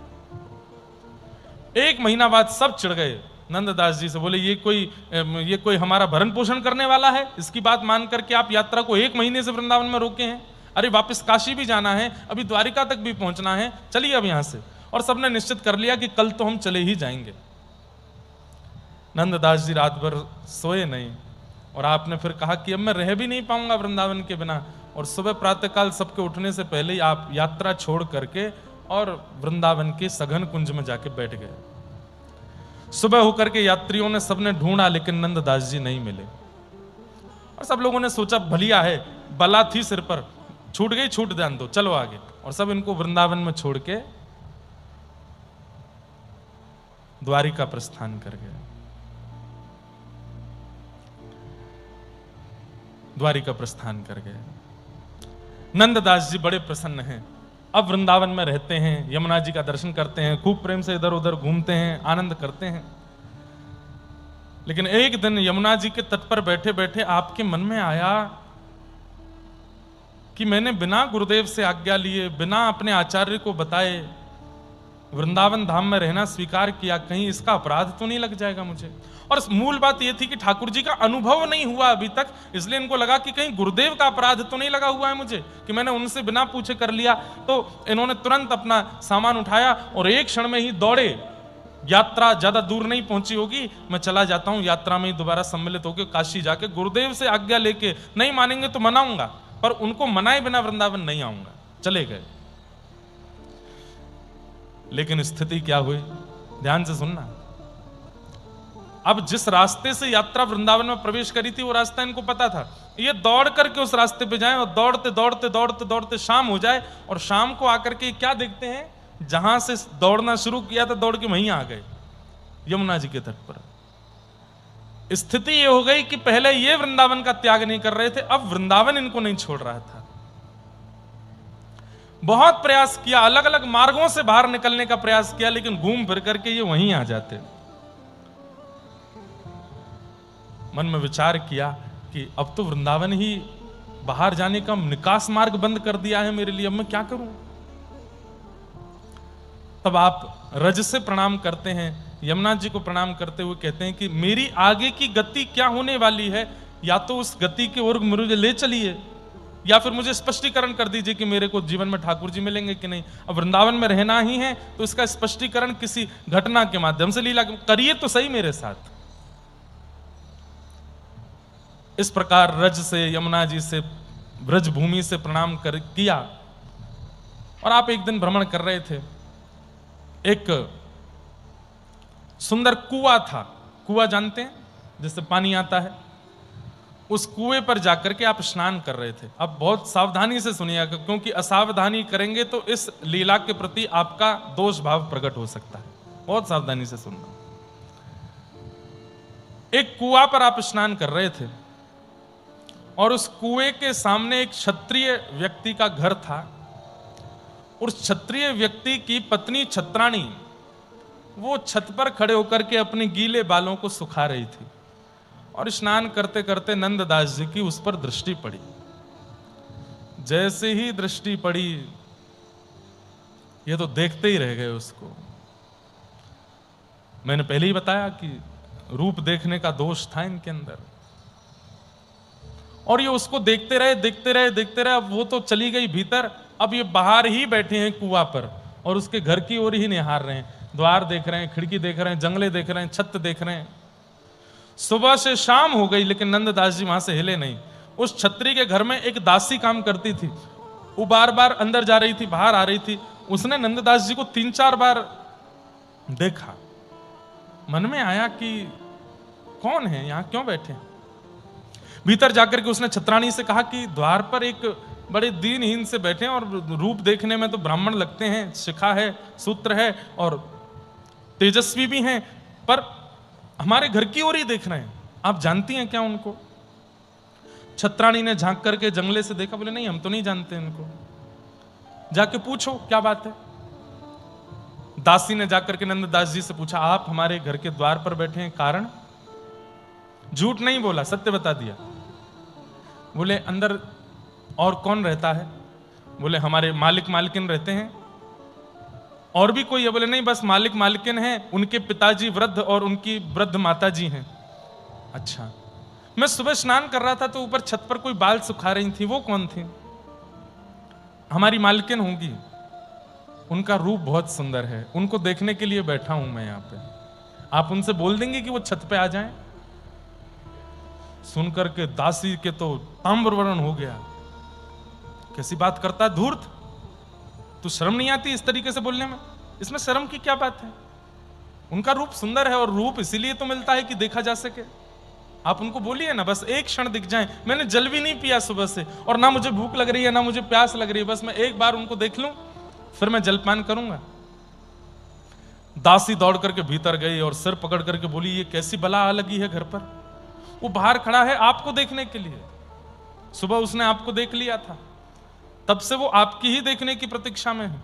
1 महीना बाद सब चिढ़ गए नंददास जी से, बोले ये कोई हमारा भरण पोषण करने वाला है? इसकी बात मान करके आप यात्रा को 1 महीने से वृंदावन में रोके हैं। अरे वापस काशी भी जाना है, अभी द्वारिका तक भी पहुंचना है, चलिए अब यहां से। और सबने निश्चित कर लिया कि कल तो हम चले ही जाएंगे। नंददास जी रात भर सोए नहीं, और आपने फिर कहा कि अब मैं रह भी नहीं पाऊंगा वृंदावन के बिना। और सुबह प्रातःकाल सबके उठने से पहले ही आप यात्रा छोड़ करके और वृंदावन के सघन कुंज में जाके बैठ गए। सुबह होकर के यात्रियों ने सबने ढूंढा, लेकिन नंददास जी नहीं मिले। और सब लोगों ने सोचा भलिया है, बला थी सिर पर, छूट गई छूट ध्यान दो, चलो आगे। और सब इनको वृंदावन में छोड़ के द्वारिका प्रस्थान कर गए। द्वारिका प्रस्थान कर गए। नंददास जी बड़े प्रसन्न हैं, अब वृंदावन में रहते हैं, यमुना जी का दर्शन करते हैं, खूब प्रेम से इधर उधर घूमते हैं, आनंद करते हैं। लेकिन एक दिन यमुना जी के तट पर बैठे बैठे आपके मन में आया कि मैंने बिना गुरुदेव से आज्ञा लिए, बिना अपने आचार्य को बताए वृंदावन धाम में रहना स्वीकार किया, कहीं इसका अपराध तो नहीं लग जाएगा मुझे। और मूल बात यह थी कि ठाकुर जी का अनुभव नहीं हुआ अभी तक, इसलिए इनको लगा कि कहीं गुरुदेव का अपराध तो नहीं लगा हुआ है मुझे, कि मैंने उनसे बिना पूछे कर लिया। तो इन्होंने तुरंत अपना सामान उठाया और एक क्षण में ही दौड़े। यात्रा ज्यादा दूर नहीं पहुंची होगी, मैं चला जाता हूं, यात्रा में ही दोबारा सम्मिलित होकर काशी जाके गुरुदेव से आज्ञा लेके, नहीं मानेंगे तो मनाऊंगा, पर उनको मनाए बिना वृंदावन नहीं आऊंगा। चले गए। लेकिन स्थिति क्या हुई, ध्यान से सुनना। अब जिस रास्ते से यात्रा वृंदावन में प्रवेश करी थी वो रास्ता इनको पता था। ये दौड़ करके उस रास्ते पे जाएं और दौड़ते दौड़ते दौड़ते दौड़ते शाम हो जाए, और शाम को आकर के क्या देखते हैं, जहां से दौड़ना शुरू किया था दौड़ के वहीं आ गए, यमुना जी के तट पर। स्थिति ये हो गई कि पहले ये वृंदावन का त्याग नहीं कर रहे थे, अब वृंदावन इनको नहीं छोड़ रहा था। बहुत प्रयास किया, अलग अलग मार्गों से बाहर निकलने का प्रयास किया, लेकिन घूम फिर करके ये वहीं आ जाते। मन में विचार किया कि अब तो वृंदावन ही बाहर जाने का निकास मार्ग बंद कर दिया है मेरे लिए, अब मैं क्या करूं। तब आप रज से प्रणाम करते हैं, यमुना जी को प्रणाम करते हुए कहते हैं कि मेरी आगे की गति क्या होने वाली है, या तो उस गति की ओर मुझे ले चलिए, या फिर मुझे स्पष्टीकरण कर दीजिए कि मेरे को जीवन में ठाकुर जी मिलेंगे कि नहीं। अब वृंदावन में रहना ही है तो इसका स्पष्टीकरण किसी घटना के माध्यम से, लीला करिए तो सही मेरे साथ। इस प्रकार रज से, यमुना जी से, ब्रज भूमि से प्रणाम किया। और आप एक दिन भ्रमण कर रहे थे, एक सुंदर कुआं था। कुआं जानते हैं, जिससे पानी आता है। उस कुएं पर जाकर के आप स्नान कर रहे थे। अब बहुत सावधानी से सुनिएगा, क्योंकि असावधानी करेंगे तो इस लीला के प्रति आपका दोष भाव प्रकट हो सकता है। बहुत सावधानी से सुनना। एक कुआं पर आप स्नान कर रहे थे और उस कुएं के सामने एक क्षत्रिय व्यक्ति का घर था। उस क्षत्रिय व्यक्ति की पत्नी छत्राणी वो छत पर खड़े होकर के अपने गीले बालों को सुखा रही थी। और स्नान करते करते नंददास जी की उस पर दृष्टि पड़ी। जैसे ही दृष्टि पड़ी, ये तो देखते ही रह गए उसको। मैंने पहले ही बताया कि रूप देखने का दोष था इनके अंदर, और ये उसको देखते रहे देखते रहे देखते रहे। अब वो तो चली गई भीतर, अब ये बाहर ही बैठे हैं कुआं पर और उसके घर की ओर ही निहार रहे हैं। द्वार देख रहे हैं, खिड़की देख रहे हैं, जंगले देख रहे हैं, छत देख रहे हैं। सुबह से शाम हो गई, लेकिन नंददास जी वहां से हिले नहीं। उस छत्री के घर में एक दासी काम करती थी। वो बार बार अंदर जा रही थी, बाहर आ रही थी। उसने नंददास जी को 3-4 बार देखा। मन में आया कि कौन है, यहां क्यों बैठे। भीतर जाकर के उसने छत्राणी से कहा कि द्वार पर एक बड़े दीनहीन से बैठे हैं और रूप देखने में तो ब्राह्मण लगते हैं, शिखा है, सूत्र है और तेजस्वी भी हैं, पर हमारे घर की ओर ही देख रहे हैं। आप जानती हैं क्या उनको? छत्राणी ने झांक करके जंगले से देखा। बोले नहीं, हम तो नहीं जानते इनको। जाके पूछो क्या बात है। दासी ने जाकर के नंददास जी से पूछा, आप हमारे घर के द्वार पर बैठे हैं, कारण? झूठ नहीं बोला, सत्य बता दिया। बोले अंदर और कौन रहता है? बोले हमारे मालिक मालकिन रहते हैं। और भी कोई है? बोले नहीं, बस मालिक मालकिन हैं, उनके पिताजी वृद्ध और उनकी वृद्ध माता जी हैं। अच्छा, मैं सुबह स्नान कर रहा था तो ऊपर छत पर कोई बाल सुखा रही थी, वो कौन थी? हमारी मालकिन होंगी, उनका रूप बहुत सुंदर है, उनको देखने के लिए बैठा हूं मैं यहाँ पे। आप उनसे बोल देंगे कि वो छत पे आ जाएं? सुनकर के दासी के तो ताम्रवर्ण हो गया। कैसी बात करता है धूर्त, तू शर्म नहीं आती इस तरीके से बोलने में? इसमें शर्म की क्या बात है? उनका रूप सुंदर है और रूप इसीलिए तो मिलता है कि देखा जा सके। आप उनको बोलिए ना, बस एक क्षण दिख जाएं। मैंने जल भी नहीं पिया सुबह से, और ना मुझे भूख लग रही है ना मुझे प्यास लग रही है, बस मैं एक बार उनको देख लूं फिर मैं जलपान करूंगा। दासी दौड़ करके भीतर गई और सिर पकड़ करके बोली, ये कैसी बला आ लगी है घर पर? वो बाहर खड़ा है आपको देखने के लिए। सुबह उसने आपको देख लिया था, तब से वो आपकी ही देखने की प्रतीक्षा में है।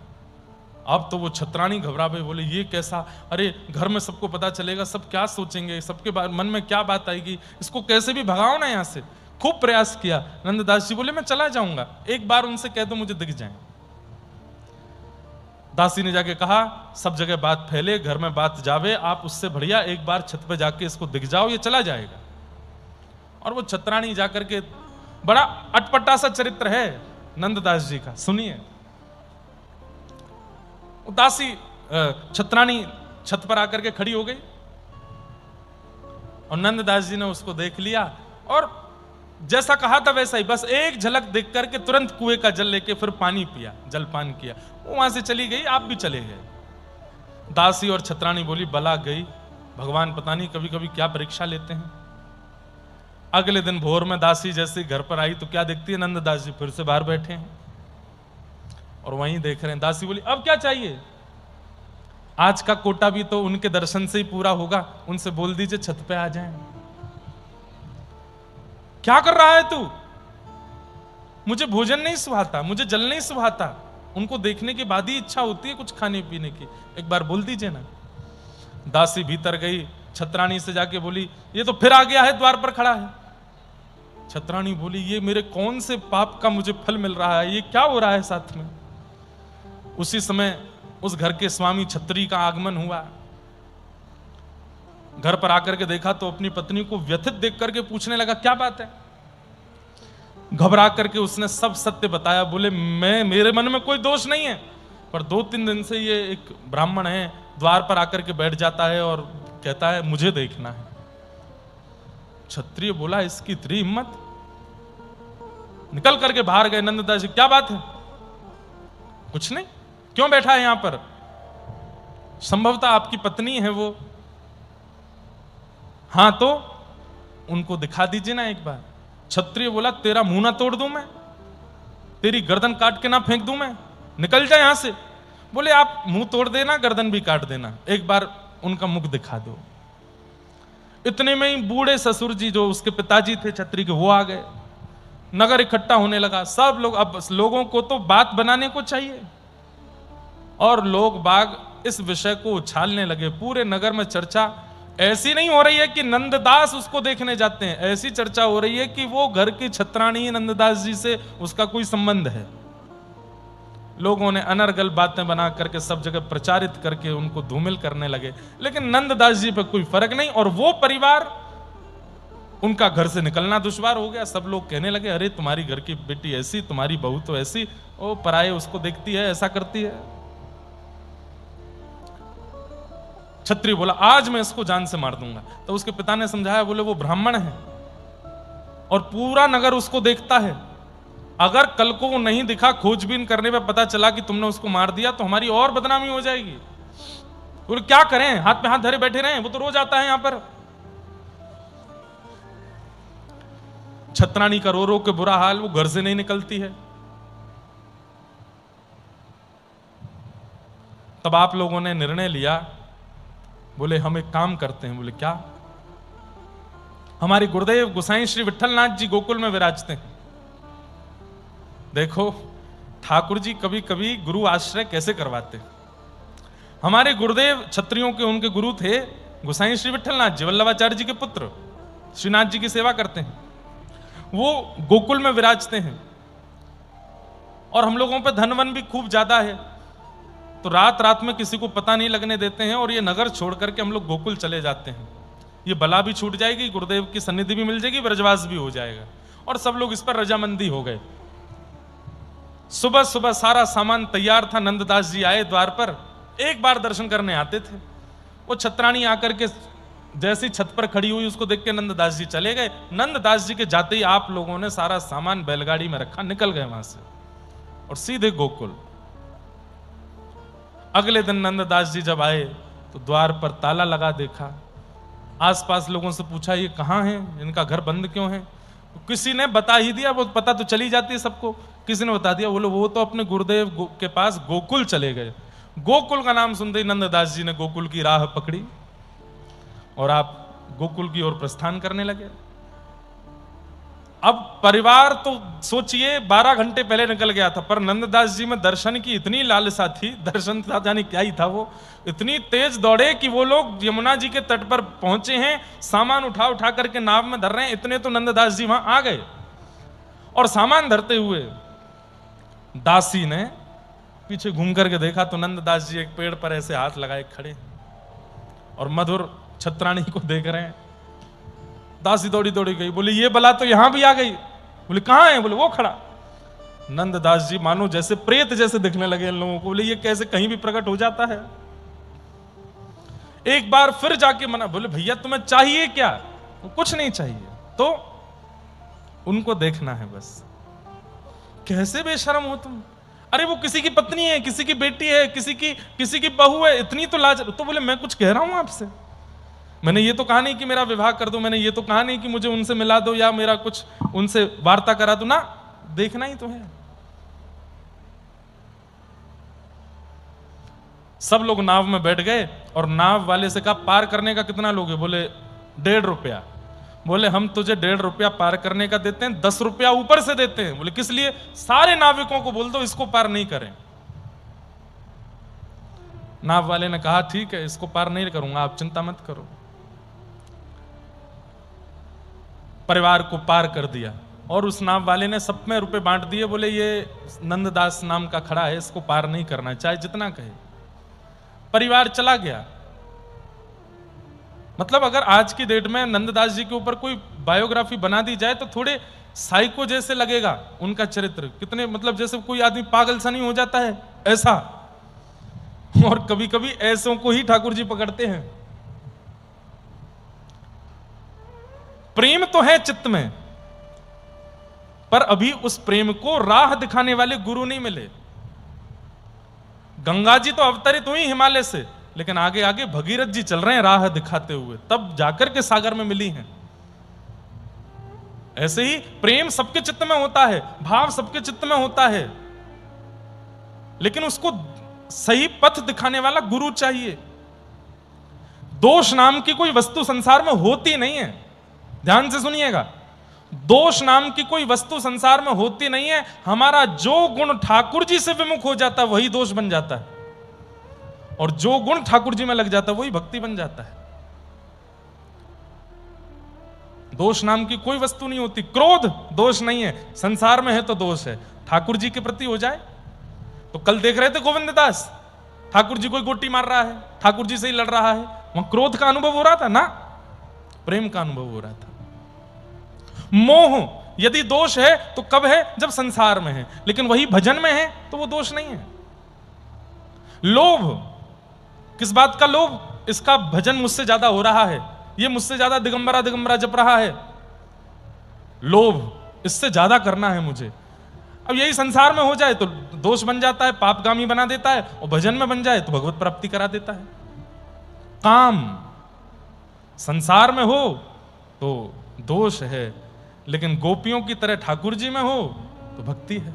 अब तो वो छत्राणी घबरा गई। बोले ये कैसा? अरे घर में सबको पता चलेगा, सब क्या सोचेंगे, सबके मन में क्या बात आएगी, इसको कैसे भी भगाओ ना यहाँ से। खूब प्रयास किया। नंददास जी बोले मैं चला जाऊंगा, एक बार उनसे कह दो मुझे दिख जाए। दासी ने जाके कहा, सब जगह बात फैले, घर में बात जावे, आप उससे बढ़िया एक बार छत पे जाके इसको दिख जाओ, ये चला जाएगा। और वो छत्राणी जाकर के, बड़ा अटपटा सा चरित्र है नंददास जी का, सुनिए। दासी छत्राणी छत पर आकर के खड़ी हो गई और नंददास जी ने उसको देख लिया और जैसा कहा था वैसा ही, बस एक झलक देख करके तुरंत कुएं का जल लेके फिर पानी पिया, जलपान किया। वो वहां से चली गई, आप भी चले गए। दासी और छत्राणी बोली बला गई, भगवान पता नहीं कभी कभी क्या परीक्षा लेते हैं। अगले दिन भोर में दासी जैसे घर पर आई तो क्या देखती है, नंददास जी फिर से बाहर बैठे हैं और वहीं देख रहे हैं। दासी बोली अब क्या चाहिए? आज का कोटा भी तो उनके दर्शन से ही पूरा होगा, उनसे बोल दीजिए छत पे आ जाएं। क्या कर रहा है तू? मुझे भोजन नहीं सुहाता, मुझे जल नहीं सुहाता। उनको देखने के बाद ही इच्छा होती है कुछ खाने पीने की, एक बार बोल दीजिए ना। दासी भीतर गई, छत्राणी से जाके बोली, ये तो फिर आ गया है, द्वार पर खड़ा है। छत्राणी बोली, ये मेरे कौन से पाप का मुझे फल मिल रहा है, ये क्या हो रहा है साथ में। उसी समय उस घर के स्वामी छत्री का आगमन हुआ। घर पर आकर के देखा तो अपनी पत्नी को व्यथित देख करके पूछने लगा, क्या बात है। घबरा करके उसने सब सत्य बताया। बोले, मेरे मन में कोई दोष नहीं है, पर 2-3 दिन से ये एक ब्राह्मण है, द्वार पर आकर के बैठ जाता है और कहता है मुझे देखना है। क्षत्रिय बोला, इसकी इतनी हिम्मत। निकल करके बाहर गए। नंददास जी, क्या बात है? कुछ नहीं, क्यों बैठा है यहां पर? संभवतः आपकी पत्नी है वो। हां तो उनको दिखा दीजिए ना एक बार। क्षत्रिय बोला, तेरा मुंह ना तोड़ दूं मैं, तेरी गर्दन काट के ना फेंक दूं मैं, निकल जा यहां से। बोले, आप मुंह तोड़ देना, गर्दन भी काट देना, एक बार उनका मुख दिखा दो। इतने में ही बूढ़े ससुर जी जो उसके पिताजी थे छत्री के, वो आ गए। नगर इकट्ठा होने लगा। सब लोग, अब लोगों को तो बात बनाने को चाहिए, और लोग बाग इस विषय को उछालने लगे। पूरे नगर में चर्चा ऐसी नहीं हो रही है कि नंददास उसको देखने जाते हैं, ऐसी चर्चा हो रही है कि वो घर की छत्राणी नंददास जी से उसका कोई संबंध है। लोगों ने अनर्गल बातें बना करके सब जगह प्रचारित करके उनको धूमिल करने लगे, लेकिन नंददास जी पे कोई फर्क नहीं। और वो परिवार, उनका घर से निकलना दुश्वार हो गया। सब लोग कहने लगे, अरे तुम्हारी घर की बेटी ऐसी, तुम्हारी बहू तो ऐसी, ओ पराये उसको देखती है, ऐसा करती है। क्षत्रिय बोला, आज मैं इसको जान से मार दूंगा। तो उसके पिता ने समझाया, बोले वो ब्राह्मण है और पूरा नगर उसको देखता है, अगर कल को वो नहीं दिखा, खोजबीन करने पे पता चला कि तुमने उसको मार दिया तो हमारी और बदनामी हो जाएगी। बोले क्या करें, हाथ पे हाथ धरे बैठे रहे, वो तो रोज आता है यहां पर। छत्राणी का रो रो के बुरा हाल, वो घर से नहीं निकलती है। तब आप लोगों ने निर्णय लिया, बोले हम एक काम करते हैं। बोले क्या? हमारे गुरुदेव गोसाई श्री विठलनाथ जी गोकुल में विराजते हैं। देखो ठाकुर जी कभी कभी गुरु आश्रय कैसे करवाते। हमारे गुरुदेव क्षत्रियों के उनके गुरु थे गोसाई श्री विठलनाथ जी, वल्लभाचार्य जी के पुत्र, श्रीनाथ जी की सेवा करते हैं। वो गोकुल में विराजते हैं और हम लोगों पे धनवन भी खूब ज्यादा है, तो रात रात में किसी को पता नहीं लगने देते हैं और ये नगर छोड़ करके हम लोग गोकुल चले जाते हैं। ये बला भी छूट जाएगी, गुरुदेव की सन्निधि भी मिल जाएगी, ब्रजवास भी हो जाएगा। और सब लोग इस पर रजामंदी हो गए। सुबह सुबह सारा सामान तैयार था। नंददास जी आए द्वार पर, एक बार दर्शन करने आते थे। वो छत्राणी आकर के जैसी छत पर खड़ी हुई, उसको देख के नंददास जी चले गए। नंददास जी के जाते ही आप लोगों ने सारा सामान बैलगाड़ी में रखा, निकल गए वहां से और सीधे गोकुल। अगले दिन नंददास जी जब आए तो द्वार पर ताला लगा देखा। आसपास लोगों से पूछा, ये कहां है, इनका घर बंद क्यों है? किसी ने बता ही दिया, वो पता तो चली जाती है सबको। किसी ने बता दिया, बोलो वो तो अपने गुरुदेव के पास गोकुल चले गए। गोकुल का नाम सुनते ही नंददास जी ने गोकुल की राह पकड़ी और आप गोकुल की ओर प्रस्थान करने लगे। अब परिवार तो सोचिए 12 घंटे पहले निकल गया था, पर नंददास जी में दर्शन की इतनी लालसा थी, दर्शन था जाने क्या ही था, वो इतनी तेज दौड़े कि वो लोग यमुना जी के तट पर पहुंचे हैं, सामान उठा उठा करके नाव में धर रहे हैं। इतने तो नंददास जी वहां आ गए और सामान धरते हुए दासी ने पीछे घूम करके देखा तो नंददास जी एक पेड़ पर ऐसे हाथ लगाए खड़े और मधुर छत्राणी को देख रहे हैं। दासी दौड़ी दौड़ी गई, बोले ये बला तो यहां भी आ गई। बोले कहां है? बोले वो खड़ा। नंददास जी मानो जैसे प्रेत जैसे दिखने लगे इन लोगों को। बोले ये कैसे कहीं भी प्रकट हो जाता है? एक बार फिर जाके मना। बोले भैया तुम्हें चाहिए क्या? कुछ नहीं चाहिए, तो उनको देखना है बस। कैसे बेशरम हो तुम? अरे वो किसी की पत्नी है, किसी की बेटी है, किसी की बहू है, इतनी तो लाज। तो बोले मैं कुछ कह रहा हूं आपसे, मैंने ये तो कहा नहीं कि मेरा विवाह कर दो, मैंने ये तो कहा नहीं कि मुझे उनसे मिला दो या मेरा कुछ उनसे वार्ता करा दो ना, देखना ही तो है। सब लोग नाव में बैठ गए और नाव वाले से कहा पार करने का कितना लोगे? बोले 1.5 रुपया। बोले हम तुझे 1.5 रुपया पार करने का देते हैं, 10 रुपया ऊपर से देते हैं। बोले किस लिए? सारे नाविकों को बोल दो इसको पार नहीं करें। नाव वाले ने कहा ठीक है, इसको पार नहीं करूंगा, आप चिंता मत करो। परिवार को पार कर दिया और उस नाव वाले ने सब में रुपए बांट दिए। बोले ये नंददास नाम का खड़ा है, इसको पार नहीं करना, चाहे जितना कहे। परिवार चला गया। मतलब अगर आज की डेट में नंददास जी के ऊपर कोई बायोग्राफी बना दी जाए तो थोड़े साइको जैसे लगेगा उनका चरित्र। कितने मतलब जैसे कोई आदमी पागल सा नहीं हो जाता है, ऐसा। और कभी कभी ऐसों को ही ठाकुर जी पकड़ते हैं। प्रेम तो है चित्त में, पर अभी उस प्रेम को राह दिखाने वाले गुरु नहीं मिले। गंगा जी तो अवतरित हुई हिमालय से, लेकिन आगे आगे भगीरथ जी चल रहे हैं राह दिखाते हुए, तब जाकर के सागर में मिली हैं। ऐसे ही प्रेम सबके चित्त में होता है, भाव सबके चित्त में होता है, लेकिन उसको सही पथ दिखाने वाला गुरु चाहिए। दोष नाम की कोई वस्तु संसार में होती नहीं है। ध्यान से सुनिएगा, दोष नाम की कोई वस्तु संसार में होती नहीं है। हमारा जो गुण ठाकुर जी से विमुख हो जाता है वही दोष बन जाता है, और जो गुण ठाकुर जी में लग जाता है वही भक्ति बन जाता है। दोष नाम की कोई वस्तु नहीं होती। क्रोध दोष नहीं है, संसार में है तो दोष है। ठाकुर जी के प्रति हो जाए तो कल देख रहे थे गोविंद दास, ठाकुर जी कोई गोटी मार रहा है, ठाकुर जी से ही लड़ रहा है, वहां क्रोध का अनुभव हो रहा था ना, प्रेम का अनुभव हो रहा था। मोह यदि दोष है तो कब है? जब संसार में है, लेकिन वही भजन में है तो वो दोष नहीं है। लोभ, किस बात का लोभ? इसका भजन मुझसे ज्यादा हो रहा है, ये मुझसे ज्यादा दिगंबरा दिगंबरा जप रहा है, लोभ, इससे ज्यादा करना है मुझे। अब यही संसार में हो जाए तो दोष बन जाता है, पापगामी बना देता है, और भजन में बन जाए तो भगवत प्राप्ति करा देता है। काम संसार में हो तो दोष है, लेकिन गोपियों की तरह ठाकुर जी में हो तो भक्ति है।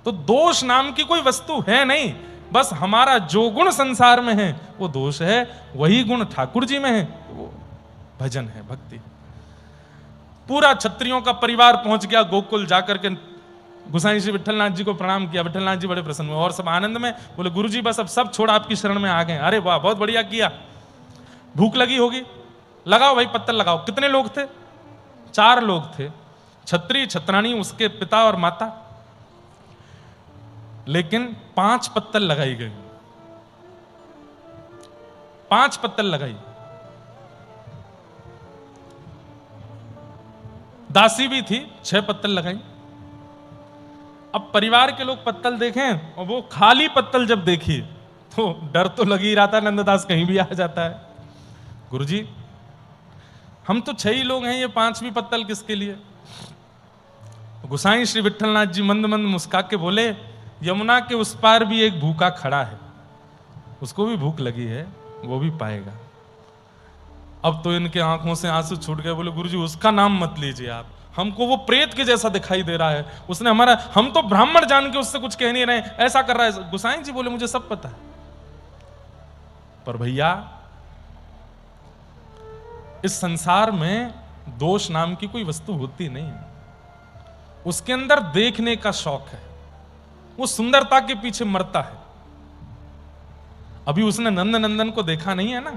तो दोष नाम की कोई वस्तु है नहीं, बस हमारा जो गुण संसार में है वो दोष है, वही गुण ठाकुर जी में है वो भजन है, भक्ति। पूरा क्षत्रियों का परिवार पहुंच गया गोकुल, जाकर के गोसाई श्री विठलनाथ जी को प्रणाम किया। विठलनाथ जी बड़े प्रसन्न हुए और सब आनंद में बोले गुरु जी बस अब सब छोड़ आपकी शरण में आ गए। अरे वाह, बहुत बढ़िया किया। भूख लगी होगी, लगाओ भाई पत्तल लगाओ। कितने लोग थे? 4 लोग थे, छत्री, छत्राणी, उसके पिता और माता। लेकिन 5 पत्तल लगाई गई, 5 पत्तल लगाई। दासी भी थी, 6 पत्तल लगाई। अब परिवार के लोग पत्तल देखें और वो खाली पत्तल जब देखी तो डर तो लग ही रहा था नंददास कहीं भी आ जाता है। गुरुजी हम तो 6 ही लोग हैं, ये 5वीं पत्तल किसके लिए? गोसाई श्री विठलनाथ जी मंद मंद मुस्का के बोले यमुना के उस पार भी एक भूखा खड़ा है, उसको भी भूख लगी है, वो भी पाएगा। अब तो इनके आंखों से आंसू छूट गए। बोले गुरुजी उसका नाम मत लीजिए आप, हमको वो प्रेत के जैसा दिखाई दे रहा है, उसने हमारा, हम तो ब्राह्मण जान के उससे कुछ कह नहीं रहे, ऐसा कर रहा है। गोसाई जी बोले मुझे सब पता है, पर भैया इस संसार में दोष नाम की कोई वस्तु होती नहीं है। उसके अंदर देखने का शौक है, वो सुंदरता के पीछे मरता है। अभी उसने नंद नंदन को देखा नहीं है ना।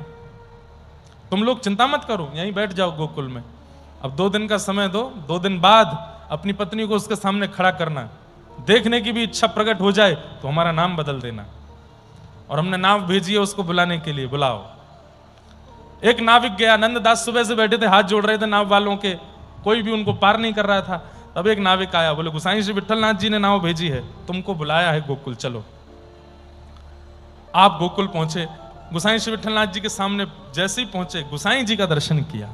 तुम लोग चिंता मत करो, यहीं बैठ जाओ गोकुल में। अब 2 दिन का समय दो, 2 दिन बाद अपनी पत्नी को उसके सामने खड़ा करना, देखने की भी इच्छा प्रकट हो जाए तो हमारा नाम बदल देना। और हमने नाव भेजी है उसको बुलाने के लिए, बुलाओ। एक नाविक गया, नंददास सुबह से बैठे थे, हाथ जोड़ रहे थे नाव वालों के, कोई भी उनको पार नहीं कर रहा था। तब एक नाविक आया, बोले गोसाई श्री विठलनाथ जी ने नाव भेजी है, तुमको बुलाया है गोकुल, चलो। आप गोकुल पहुंचे, गोसाई श्री विठलनाथ जी के सामने जैसे ही पहुंचे गोसाई जी का दर्शन किया।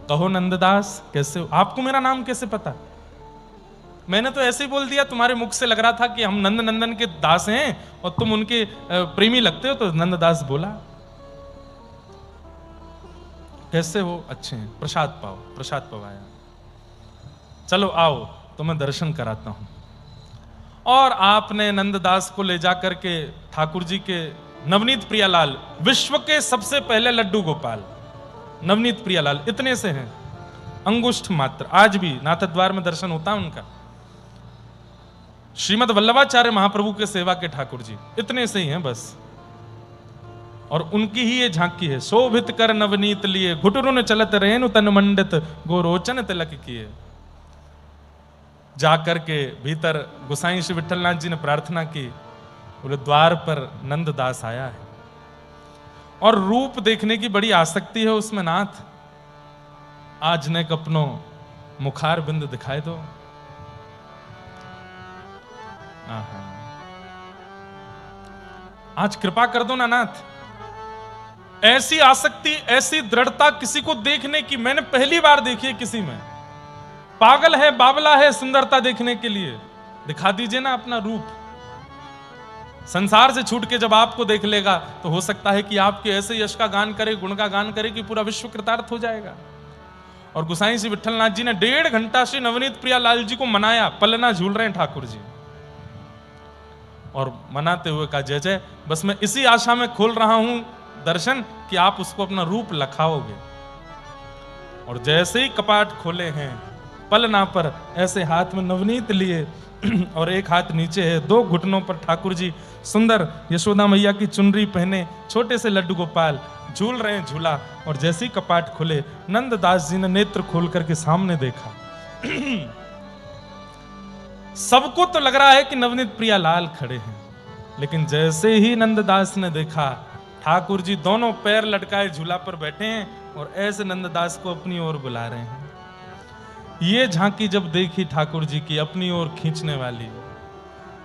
कहो नंददास कैसे हो? आपको मेरा नाम कैसे पता? मैंने तो ऐसे ही बोल दिया, तुम्हारे मुख से लग रहा था कि हम नंद नंदन के दास हैं और तुम उनके प्रेमी लगते हो, तो नंददास बोला। कैसे हो? अच्छे हैं, प्रसाद पाओ। प्रसाद पवाया, चलो आओ तुम्हें दर्शन कराता हूं। और आपने नंददास को ले जाकर के ठाकुर जी के नवनीत प्रियालाल, विश्व के सबसे पहले लड्डू गोपाल, नवनीत प्रियालाल इतने से हैं, अंगुष्ठ मात्र। आज भी नाथद्वार में दर्शन होता है उनका। श्रीमद वल्लभाचार्य महाप्रभु के सेवा के ठाकुर जी इतने से ही हैं बस। और उनकी ही ये झांकी है, शोभित कर नवनीत लिए, घुटरुन चलत रेनु तन मंडित, गोरोचन तिलक किए। जाकर के भीतर गोसाई श्री विठलनाथ जी ने प्रार्थना की, बोले द्वार पर नंददास आया है और रूप देखने की बड़ी आसक्ति है उसमें नाथ, आज ने अपनो मुखार बिंद दिखाए दो। आज कृपा कर दो ना नाथ। ऐसी आसक्ति, ऐसी दृढ़ता किसी को देखने की मैंने पहली बार देखी है किसी में। पागल है, बावला है सुंदरता देखने के लिए, दिखा दीजिए ना अपना रूप। संसार से छूट के जब आपको देख लेगा तो हो सकता है कि आपके ऐसे यश का गान करे, गुण का गान करे कि पूरा विश्व कृतार्थ हो जाएगा। और गोसाई श्री विठलनाथ जी ने 1.5 घंटा श्री नवनीत प्रियालाल जी को मनाया। पलना झूल रहे हैं ठाकुर जी और मनाते हुए कहा, जय जय, बस मैं इसी आशा में खोल रहा हूं दर्शन कि आप उसको अपना रूप लखाओगे। और जैसे ही कपाट खोले हैं, पलना पर ऐसे हाथ में नवनीत लिए और एक हाथ नीचे है, 2 घुटनों पर ठाकुर जी सुंदर यशोदा मैया की चुनरी पहने छोटे से लड्डू गोपाल झूल रहे हैं झूला। और जैसे ही कपाट खुले, नंददास जी ने नेत्र खोल करके सामने देखा। सबको तो लग रहा है कि नवनीत प्रियालाल खड़े हैं, लेकिन जैसे ही नंददास ने देखा, ठाकुर जी दोनों पैर लटकाए झूला पर बैठे हैं और ऐसे नंददास को अपनी ओर बुला रहे हैं। ये झांकी जब देखी ठाकुर जी की अपनी ओर खींचने वाली,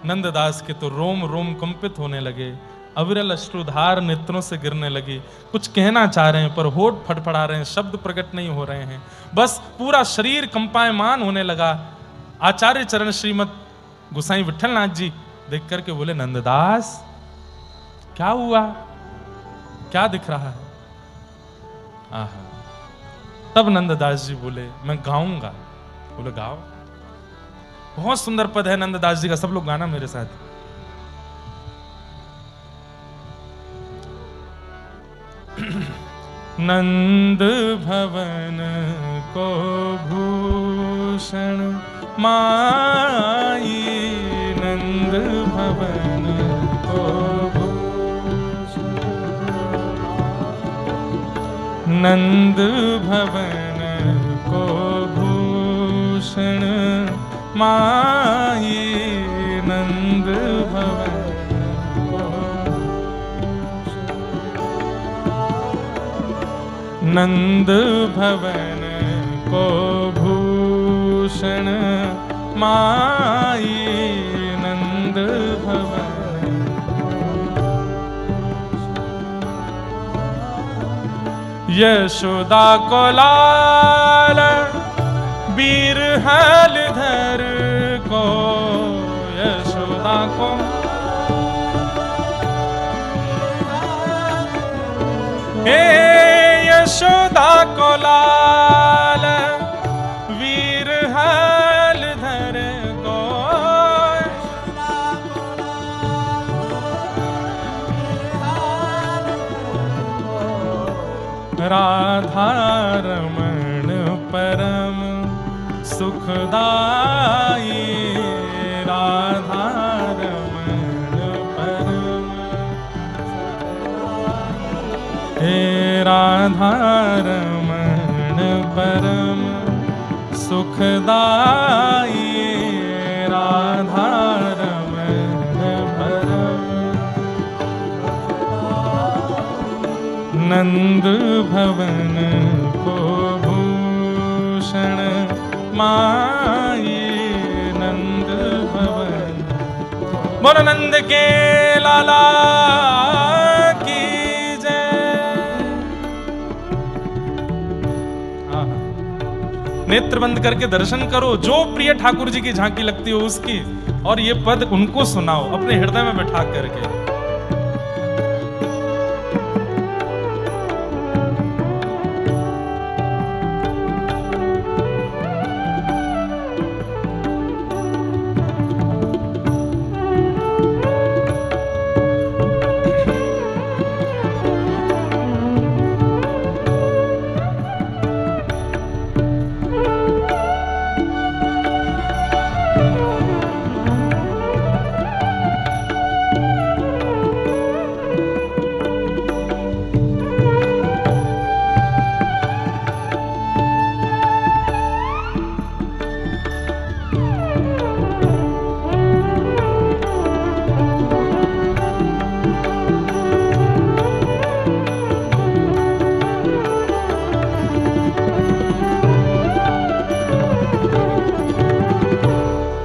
नंददास के तो रोम रोम कंपित होने लगे, अविरल अश्रुधार नेत्रों से गिरने लगी। कुछ कहना चाह रहे हैं पर होठ फड़फड़ा रहे हैं, शब्द प्रकट नहीं हो रहे हैं, बस पूरा शरीर कंपायमान होने लगा। आचार्य चरण श्रीमद गोसाई विठलनाथ जी देख करके बोले, नंददास क्या हुआ, क्या दिख रहा है? आहा। तब नंददास जी बोले, मैं गाऊंगा। बोले गाओ। बहुत सुंदर पद है नंददास जी का, सब लोग गाना मेरे साथ। नंद भवन को भूषण माई, नंद भवन को भूषण, नंद भवन को भूषण माई, नंद भवन को, नंद भवन को भूषण माई, नंद भवन। यशोदा को लाल वीर हलधर को, यशोदा को हे यशोदा को लाल वीर हलधर को, राधा रमण परम सुखदाई, राधा रमण परम, हे राधा रमण परम सुखदाई, राधा रमण परम, नंद भवन को भूषण माई, नंद भवन। बोलो नंद के लाला की जय। नेत्र बंद करके दर्शन करो, जो प्रिय ठाकुर जी की झांकी लगती हो उसकी, और ये पद उनको सुनाओ अपने हृदय में बैठा करके।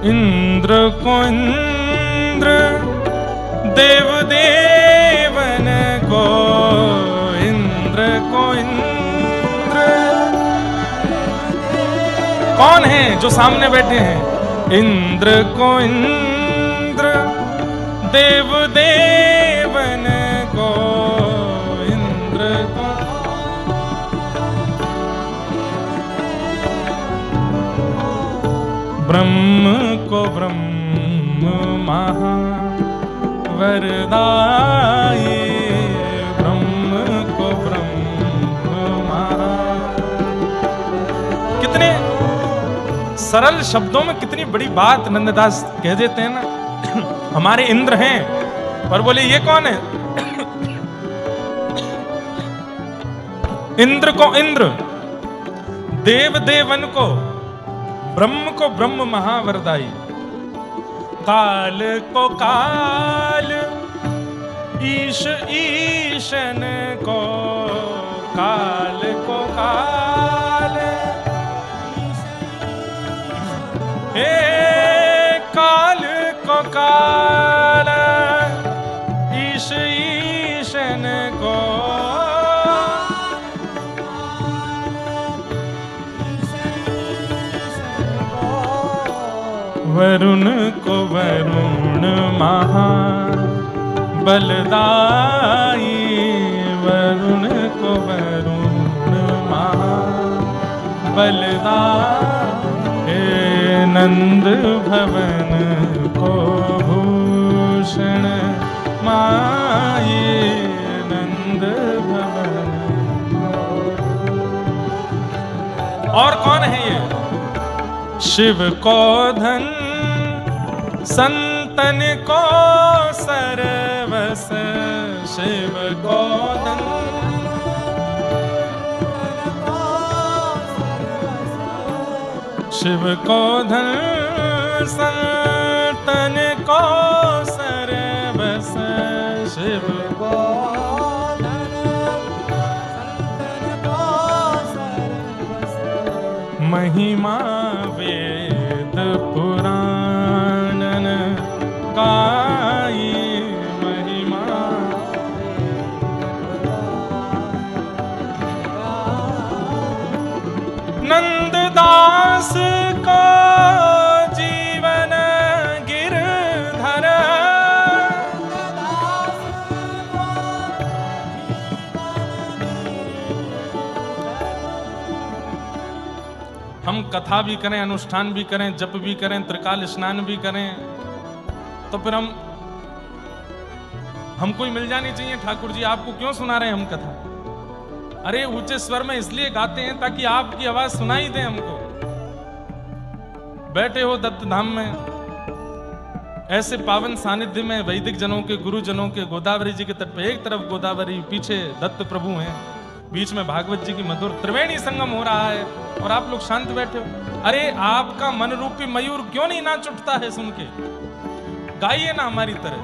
इंद्र को इंद्र देव देवन को, इंद्र को इंद्र। कौन है जो सामने बैठे हैं? इंद्र को इंद्र देव देवन को, इंद्र को। ब्रह्म को ब्रह्म महा वरदाई, ब्रह्म को ब्रह्म महा। कितने सरल शब्दों में कितनी बड़ी बात नंददास कह देते हैं ना। हमारे इंद्र हैं, पर बोले ये कौन है? इंद्र को इंद्र, देव देवन को, ब्रह्म को ब्रह्म महावरदाई, काल को काल, ईश ईशन को, काल को काल, हे काल को काल, ईश ईशन को। वरुण को वरुण महा बलदाई, वरुण को वरुण महा बलदाई, हे नंद भवन को भूषण माये, नंद भवन। और कौन है ये? शिव को धन संतन को सरवस, शिव को धन, शिव को धन संतन को सरवस, शिव को धन संतन को सरवस। महिमा वेद पुराणन गाई, महिमा नंददास को जीवन गिरधर, हम कथा भी करें, अनुष्ठान भी करें, जप भी करें, त्रिकाल स्नान भी करें, तो फिर हमको ही मिल जानी चाहिए। ठाकुर जी आपको क्यों सुना रहे हैं हम कथा? अरे ऊंचे स्वर में इसलिए गाते हैं ताकि आपकी आवाज सुनाई दे हमको। बैठे हो दत्त धाम में, ऐसे पावन सानिध्य में, वैदिक जनों के, गुरु जनों के, गोदावरी जी के तट पे, एक तरफ गोदावरी, पीछे दत्त प्रभु हैं, बीच में भागवत जी की मधुर त्रिवेणी संगम हो रहा है, और आप लोग शांत बैठे हो। अरे आपका मन रूपी मयूर क्यों नहीं नाच उठता है सुन के? गाइए ना हमारी तरह।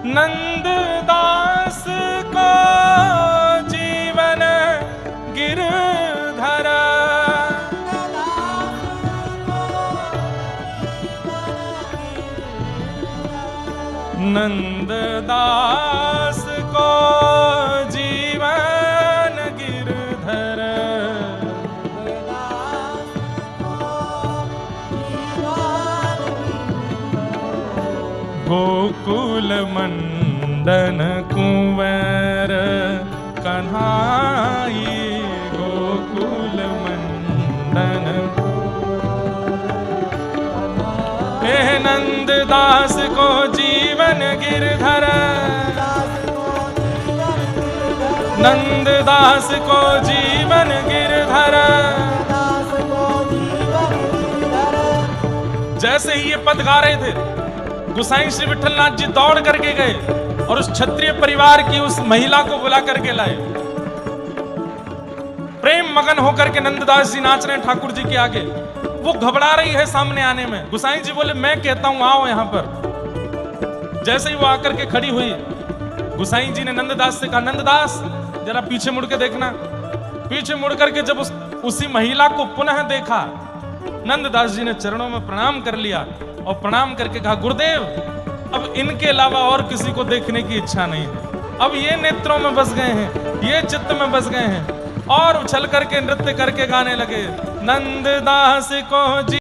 नंददास को जीवन गिरधर, नंददास को जीवन गिरधर, गोकुल मंडन कुंवर कन्हाई, गोकुल मंडन। हे नंददास को जीवन गिरधर, नंददास को जीवन गिरधर। जैसे ही ये पद गा रहे थे, गोसाई श्री विठलनाथ जी दौड़ करके गए और उस क्षत्रिय परिवार की उस महिला को बुला करके लाए। प्रेम मगन होकर के नंददास जी नाच रहे हैं ठाकुर जी के आगे। वो घबरा रही है सामने आने में। गोसाई जी बोले मैं कहता हूं आओ यहां पर। जैसे ही वो आकर के खड़ी हुई, गोसाई जी ने नंददास से कहा, नंददास जरा पीछे मुड़ के देखना। पीछे मुड़ करके जब उसी महिला को पुनः देखा नंददास जी ने चरणों में प्रणाम कर लिया और प्रणाम करके कहा, गुरुदेव अब इनके अलावा और किसी को देखने की इच्छा नहीं है। अब ये नेत्रों में बस गए हैं, ये चित्त में बस गए हैं। और उछल करके नृत्य करके गाने लगे, नंददास को जी